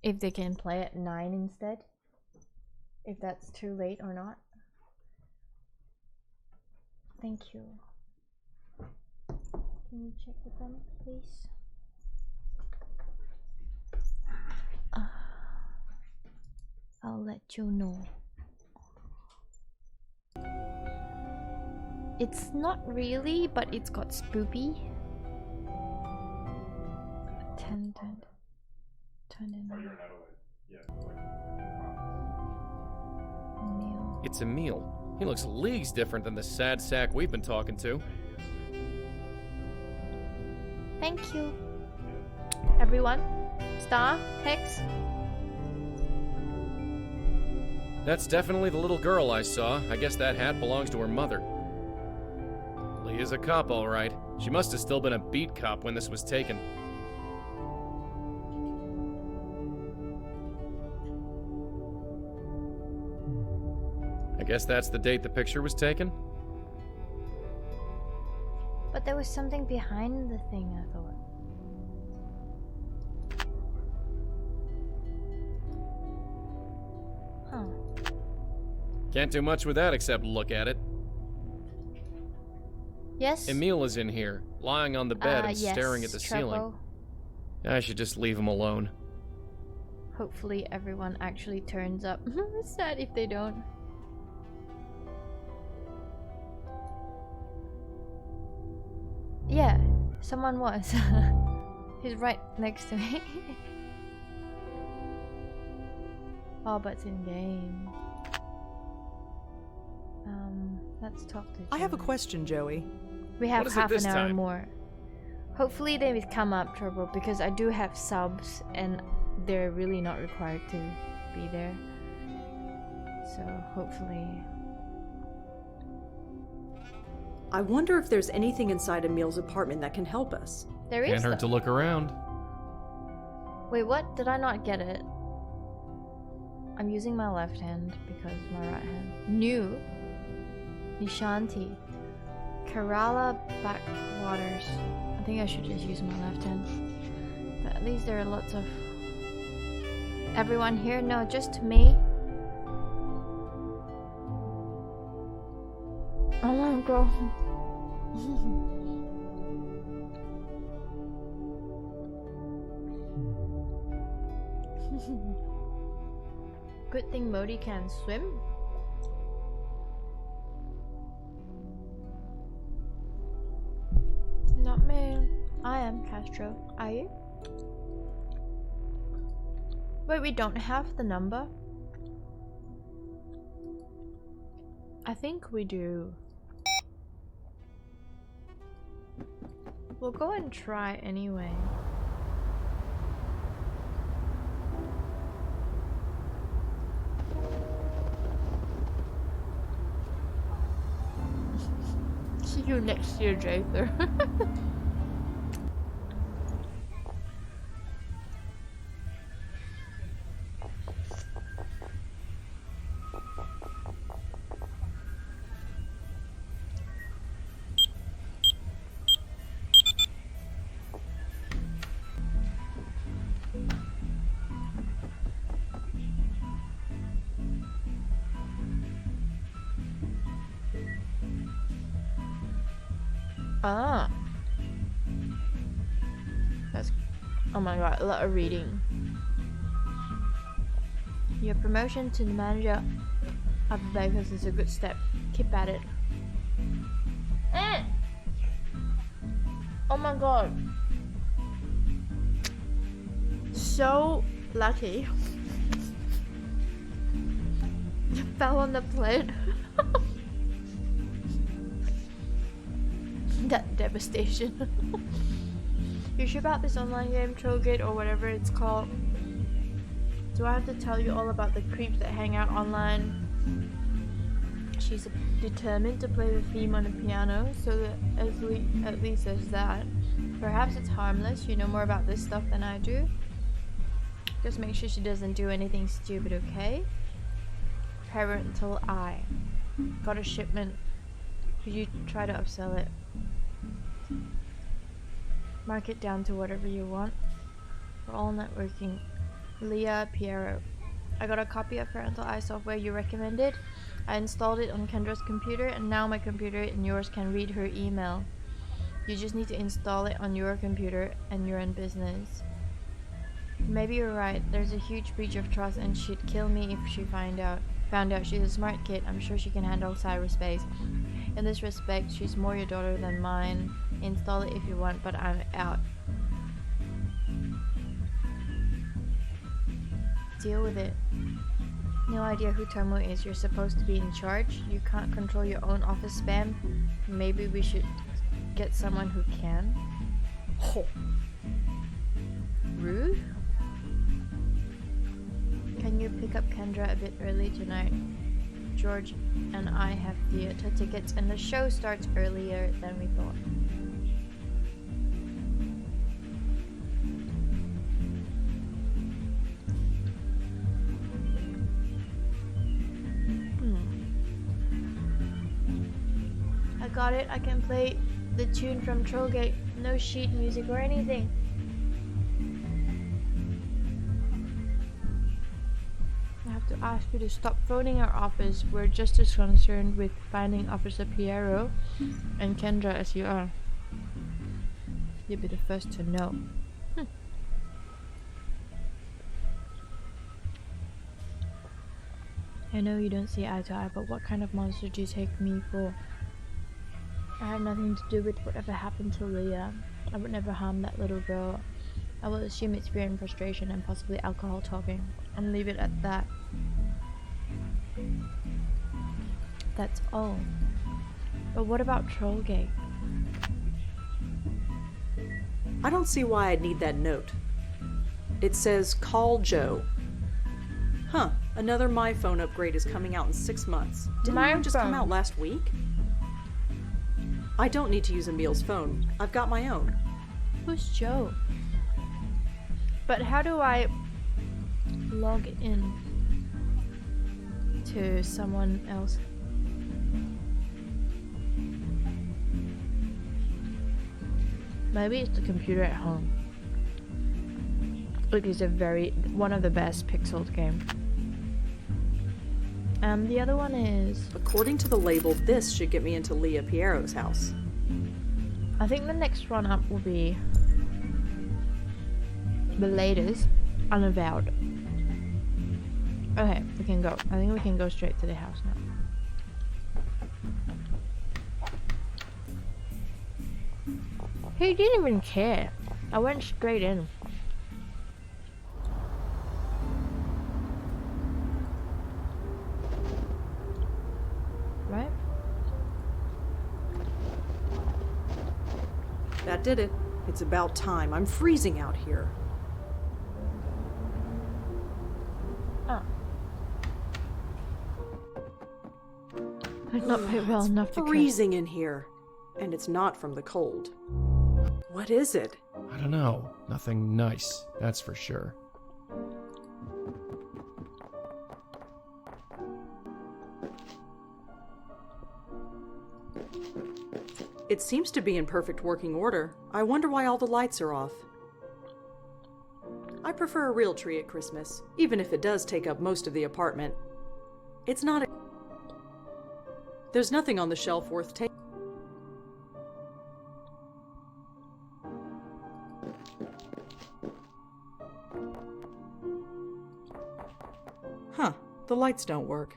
if they can play at 9 instead? If that's too late or not? Thank you. Can you check with them, please? I'll let you know. It's not really, but it's got spoopy. 10, 29. Meal. It's Emil. He looks leagues different than the sad sack we've been talking to. Thank you. Everyone. Star, Hex. That's definitely the little girl I saw. I guess that hat belongs to her mother. Leah's a cop, all right. She must have still been a beat cop when this was taken. I guess that's the date the picture was taken? But there was something behind the thing, I thought. Huh. Can't do much with that except look at it. Yes? Emil is in here, lying on the bed and yes, staring at the ceiling. Trepo. I should just leave him alone. Hopefully everyone actually turns up. It's sad if they don't. Yeah, someone was. He's right next to me. Oh, but it's in game. Let's talk to Joey. I have a question, Joey. We have half an hour more. Hopefully they will come up, Turbo, because I do have subs and they're really not required to be there. So hopefully... I wonder if there's anything inside Emil's apartment that can help us. There is. Can't hurt to look around. Wait, what? Did I not get it? I'm using my left hand because my right hand. New. Nishanti. Kerala backwaters. I think I should just use my left hand. But at least there are lots of... Everyone here? No, just me. Oh my god. Good thing Modi can swim. Not me. I am Castro. Are you? Wait, we don't have the number? I think we do. We'll go and try anyway. See you next year, Draper. Ah. That's... Oh my god, a lot of reading. Your promotion to the manager of the Bakers is a good step. Keep at it. Oh my god. So lucky. You fell on the plate. That devastation. You sure about this online game, Trollgate, or whatever it's called? Do I have to tell you all about the creeps that hang out online? She's determined to play the theme on the piano, so that at least there's that. Perhaps it's harmless. You know more about this stuff than I do. Just make sure she doesn't do anything stupid, okay? Parental eye. Got a shipment. Could you try to upsell it? Mark it down to whatever you want. We're all networking. Leah Piero. I got a copy of Parental Eye software you recommended. I installed it on Kendra's computer, and now my computer and yours can read her email. You just need to install it on your computer and you're in business. Maybe you're right. There's a huge breach of trust and she'd kill me if she found out she's a smart kid. I'm sure she can handle cyberspace. In this respect, she's more your daughter than mine. Install it if you want, but I'm out. Deal with it. No idea who Tomo is. You're supposed to be in charge. You can't control your own office spam. Maybe we should get someone who can. Oh. Rude? Can you pick up Kendra a bit early tonight? George and I have theater tickets and the show starts earlier than we thought. I got it. I can play the tune from Trollgate. No sheet music or anything. I have to ask you to stop phoning our office. We're just as concerned with finding Officer Piero and Kendra as you are. You'll be the first to know. I know you don't see eye to eye, but what kind of monster do you take me for? I had nothing to do with whatever happened to Leah. I would never harm that little girl. I will assume it's fear and frustration and possibly alcohol talking, and leave it at that. That's all. But what about Trollgate? I don't see why I'd need that note. It says, call Joe. Huh, another My Phone upgrade is coming out in 6 months. Didn't mine just come out last week? I don't need to use Emil's phone. I've got my own. Who's Joe? But how do I log in to someone else? Maybe it's the computer at home. Look, it's one of the best pixeled game. The other one is... According to the label, this should get me into Leah Piero's house. I think the next one up will be the latest, Unavowed. Okay, we can go. I think we can go straight to the house now. He didn't even care. I went straight in. Right? That did it. It's about time. I'm freezing out here. Oh. I've not paid well enough to freezing in here. And it's not from the cold. What is it? I don't know. Nothing nice, that's for sure. It seems to be in perfect working order. I wonder why all the lights are off. I prefer a real tree at Christmas, even if it does take up most of the apartment. It's not a... There's nothing on the shelf worth taking. Huh, the lights don't work.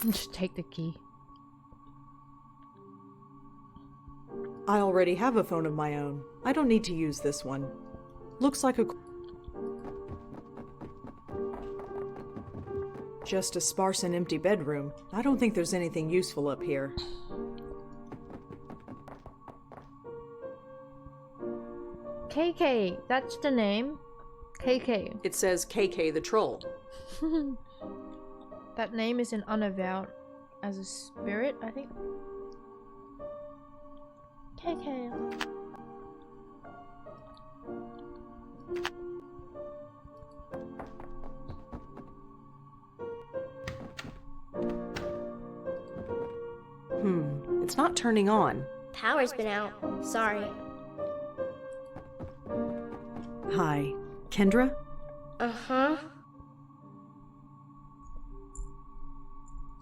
Just take the key. I already have a phone of my own. I don't need to use this one. Looks like a... Just a sparse and empty bedroom. I don't think there's anything useful up here. KK, that's the name. KK. It says KK the Troll. That name is in Unavowed as a spirit, I think. KK. It's not turning on. Power's been out. Sorry. Hi, Kendra? Uh-huh.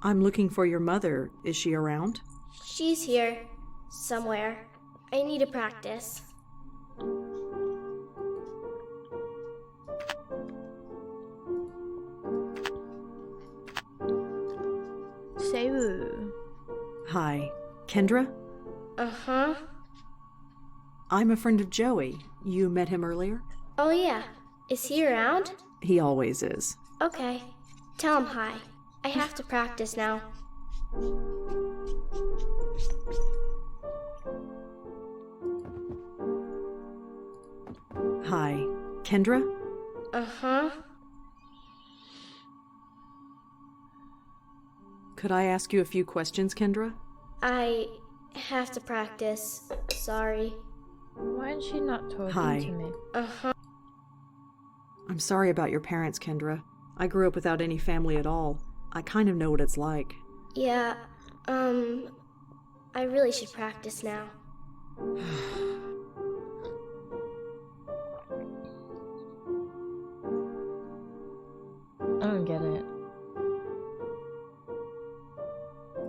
I'm looking for your mother. Is she around? She's here. Somewhere. I need to practice. Seiwu. Hi, Kendra? Uh-huh. I'm a friend of Joey. You met him earlier? Oh yeah. Is he around? He always is. Okay. Tell him hi. I have to practice now. Hi, Kendra? Uh-huh. Could I ask you a few questions, Kendra? I have to practice. Sorry. Why is she not talking to me? Uh-huh. I'm sorry about your parents, Kendra. I grew up without any family at all. I kind of know what it's like. Yeah, I really should practice now. I don't get it.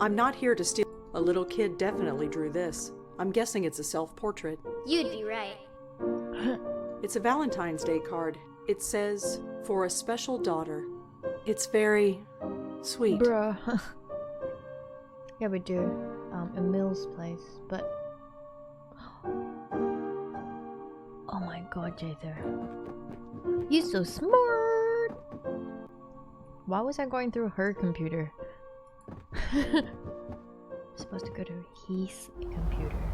I'm not here to steal. A little kid definitely drew this. I'm guessing it's a self-portrait. You'd be right. It's a Valentine's Day card. It says, "For a special daughter." It's very sweet. Bruh. Yeah, we do. Emil's place, but... Oh my god, Jather. You're so smart! Why was I going through her computer? I'm supposed to go to his computer.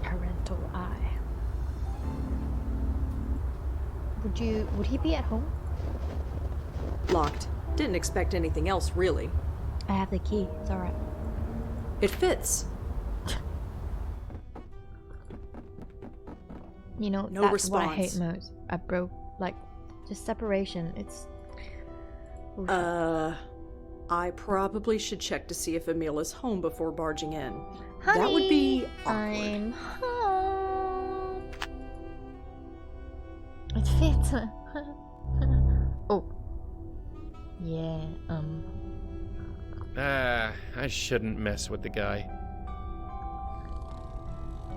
Parental eye. Would he be at home? Locked. Didn't expect anything else, really. I have the key. It's alright. It fits. You know, No that's response. what I hate most. I broke, like, just separation. It's... I probably should check to see if Emil is home before barging in. Honey, that would be awkward. I'm home. It fits. Oh. Yeah, I shouldn't mess with the guy.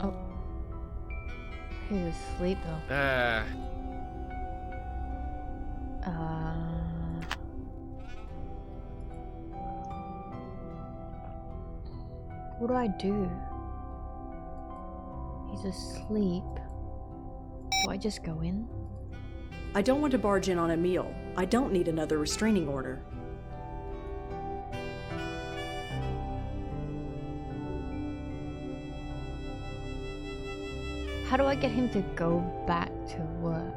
Oh. He was asleep though. What do I do? He's asleep. Do I just go in? I don't want to barge in on Emil. I don't need another restraining order. How do I get him to go back to work?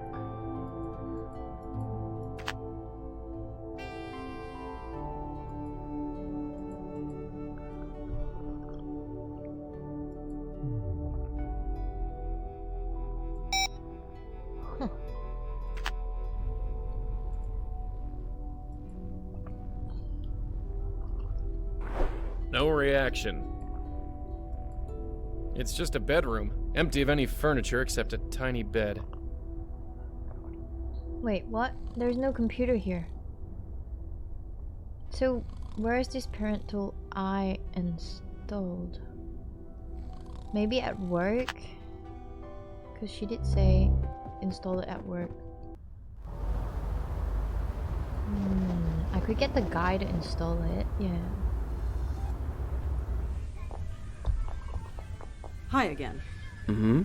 Huh. No reaction. It's just a bedroom, empty of any furniture except a tiny bed. Wait, what? There's no computer here. So, where is this parental eye installed? Maybe at work? Because she did say install it at work. I could get the guy to install it, yeah. Hi again. Mm-hmm.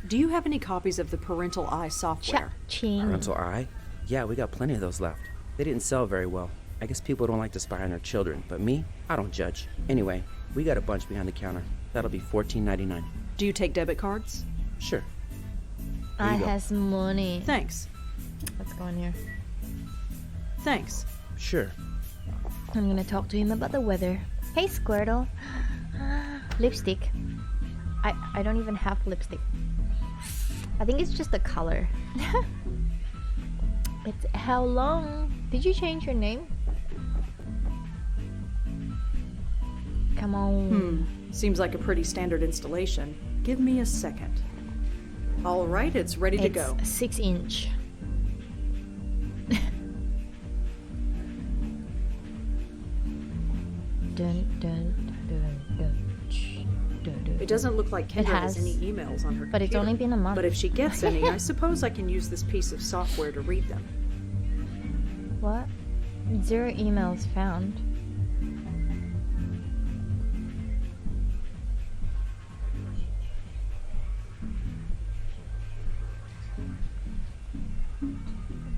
Do you have any copies of the Parental Eye software? Parental Eye? Yeah, we got plenty of those left. They didn't sell very well. I guess people don't like to spy on their children, but me, I don't judge. Anyway, we got a bunch behind the counter. That'll be $14.99. Do you take debit cards? Sure. I has money. Thanks. Let's go in here. Thanks. Sure. I'm gonna talk to him about the weather. Hey, Squirtle. Lipstick. I don't even have lipstick. I think it's just the color. It's how long? Did you change your name? Come on. Seems like a pretty standard installation. Give me a second. All right, it's ready to go. 6-inch. Dun, dun, dun, dun. It doesn't look like Kendra has any emails on her computer. But it's only been a month. But if she gets any, I suppose I can use this piece of software to read them. What? 0 emails found.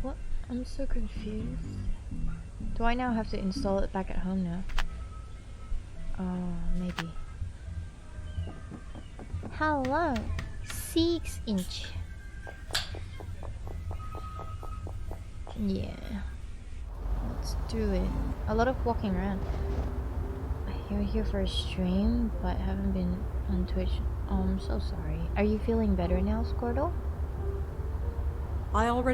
What? I'm so confused. Do I now have to install it back at home now? Oh, maybe. Hello, 6-inch. Yeah, let's do it. A lot of walking around. You're here for a stream, but haven't been on Twitch. Oh, I'm so sorry. Are you feeling better now, Squirtle? I'm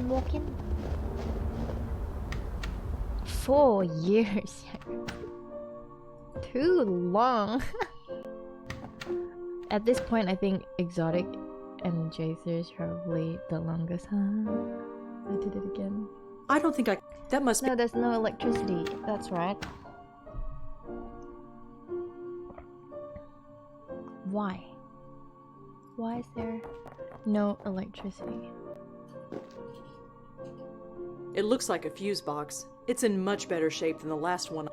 walking. 4 years. Too long. At this point, I think Exotic and Jacer is probably the longest. Huh? I did it again. I don't think that must be. No, there's no electricity. That's right. Why? Why is there no electricity? It looks like a fuse box. It's in much better shape than the last one.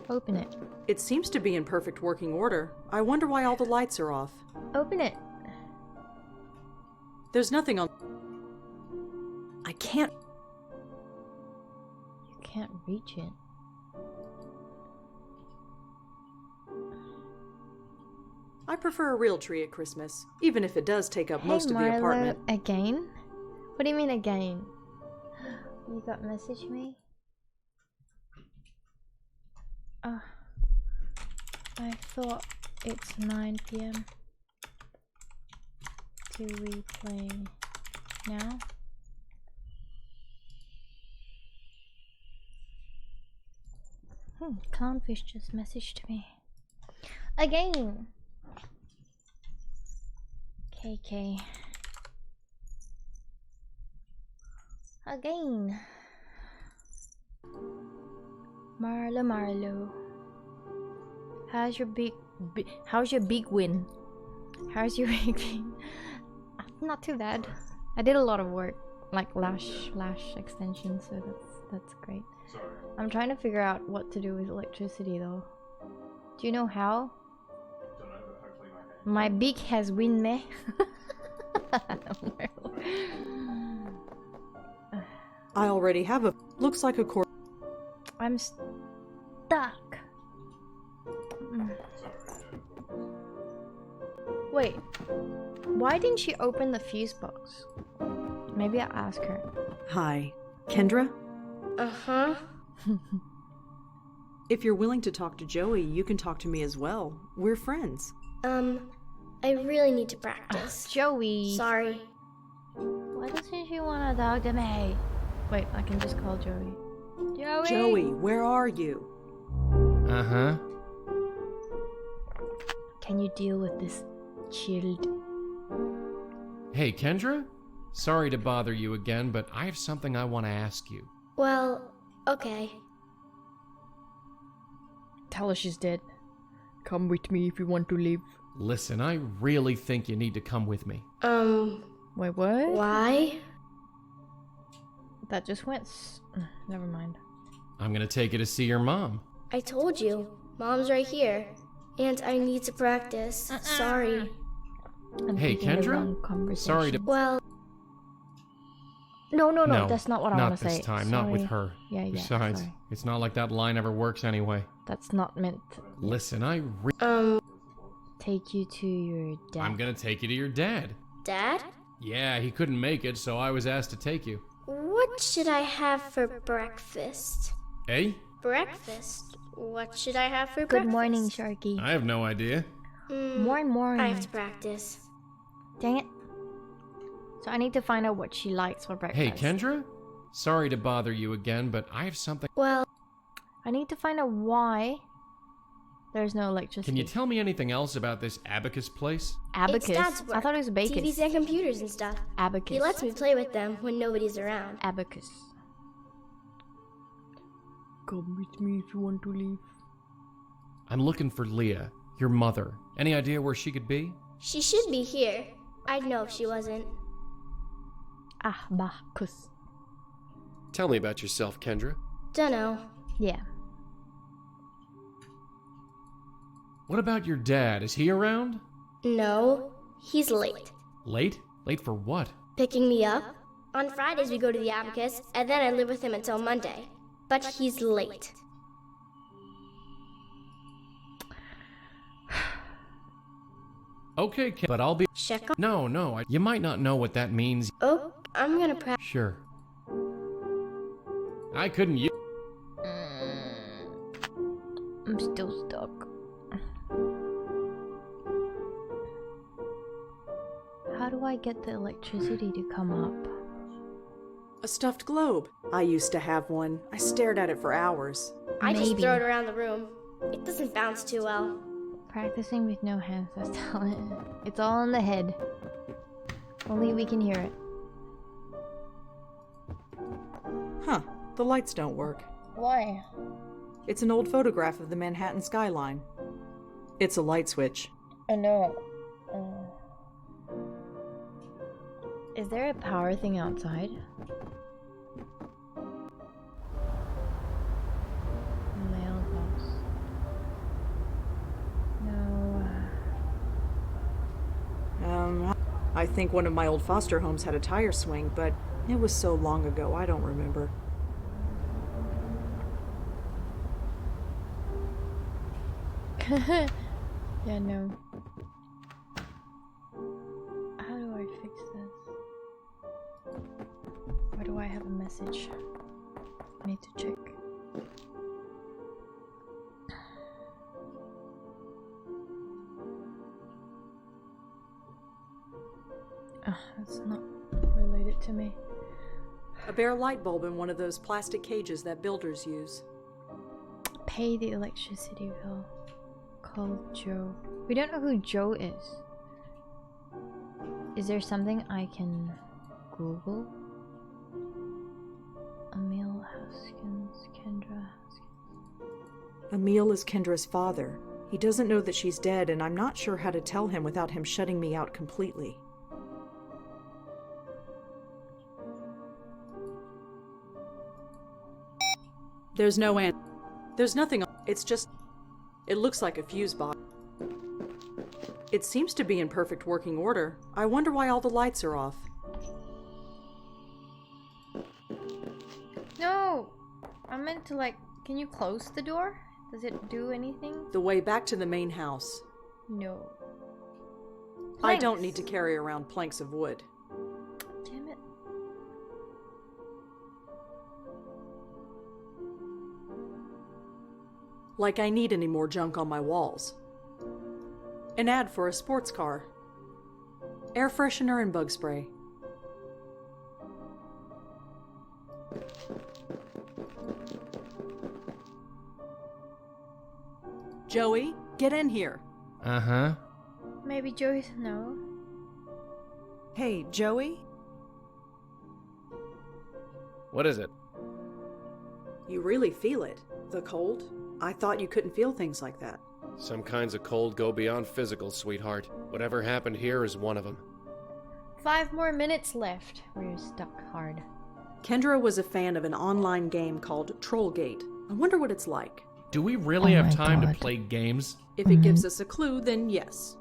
Open it. It seems to be in perfect working order. I wonder why all the lights are off. Open it. There's nothing on... I can't... You can't reach it. I prefer a real tree at Christmas, even if it does take up most of the apartment. Again? What do you mean again? You got message me? Ah, I thought it's 9 p.m. Do we play now? Clownfish just messaged me. Again! KK. Again. Marlo. How's your big win? How's your big win? Not too bad. I did a lot of work, like lash extensions, so that's great. Sorry. I'm trying to figure out what to do with electricity though. Do you know how? Don't know, but hopefully My beak has wind me. I already have a. Looks like a cord. I'm stuck. Wait, why didn't she open the fuse box? Maybe I'll ask her. Hi, Kendra? Uh-huh. If you're willing to talk to Joey, you can talk to me as well. We're friends. I really need to practice. Joey. Sorry. Why doesn't she want to talk to me? Wait, I can just call Joey. Joey! Joey, where are you? Uh-huh. Can you deal with this chilled? Hey, Kendra? Sorry to bother you again, but I have something I want to ask you. Well, okay. Tell her she's dead. Come with me if you want to live. Listen, I really think you need to come with me. Wait, what? Why? That just went never mind. I'm gonna take you to see your mom. I told you. Mom's right here. And I need to practice. Sorry. Hey, Kendra? Sorry to... Well... No, that's not what I want to say. Not this time, not with her. Yeah, Besides, sorry. it's not like that line ever works anyway. That's not meant... Listen, I Take you to your dad. I'm gonna take you to your dad. Dad? Yeah, he couldn't make it, so I was asked to take you. What should I have for breakfast? Eh? Breakfast? What should I have for Good breakfast? morning, Sharky. I have no idea. Morning. I have to practice. Dang it. So I need to find out what she likes for breakfast. Hey, Kendra? Sorry to bother you again, but I have something... Well... I need to find out why there's no electricity. Can you tell me anything else about this abacus place? Abacus? It's Dad's work. I thought it was bacon. TVs and computers and stuff. Abacus. He lets me play with them when nobody's around. Abacus. Come with me if you want to leave. I'm looking for Leah, your mother. Any idea where she could be? She should be here. I'd know if she wasn't. Abacus. Tell me about yourself, Kendra. Dunno. Yeah. What about your dad? Is he around? No. He's late. Late? Late for what? Picking me up? On Fridays we go to the Abacus, and then I live with him until Monday. But he's late. Okay, but I'll be... Check on... No, you might not know what that means. Oh, I'm gonna practice. Sure. I couldn't use... I'm still stuck. How do I get the electricity to come up? A stuffed globe. I used to have one. I stared at it for hours. I just throw it around the room. It doesn't bounce too well. Practicing with no hands, that's talent. It's all in the head. Only we can hear it. Huh. The lights don't work. Why? It's an old photograph of the Manhattan skyline. It's a light switch. Oh no. Is there a power thing outside? Mailbox. No. I think one of my old foster homes had a tire swing, but it was so long ago, I don't remember. Yeah, no. How do I fix this? have a message. I need to check. It's not related to me. A bare light bulb in one of those plastic cages that builders use. Pay the electricity bill. Call Joe. We don't know who Joe is. Is there something I can Google? Emil Haskins, Kendra Haskins. Emil is Kendra's father. He doesn't know that she's dead, and I'm not sure how to tell him without him shutting me out completely. There's no answer. There's nothing. It's just. It looks like a fuse box. It seems to be in perfect working order. I wonder why all the lights are off. No! I meant to, like, can you close the door? Does it do anything? The way back to the main house. No. I don't need to carry around planks of wood. Damn it. Like I need any more junk on my walls. An ad for a sports car. Air freshener and bug spray. Joey, get in here. Uh-huh. Maybe Joey's no. Hey, Joey? What is it? You really feel it. The cold? I thought you couldn't feel things like that. Some kinds of cold go beyond physical, sweetheart. Whatever happened here is one of them. 5 more minutes left. We're stuck hard. Kendra was a fan of an online game called Trollgate. I wonder what it's like. Do we really have time to play games? If it gives us a clue, then yes.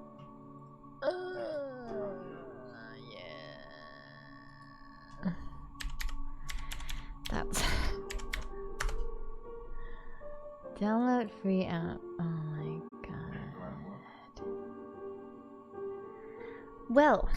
Yeah. That's... Download free app. Oh my god. Well,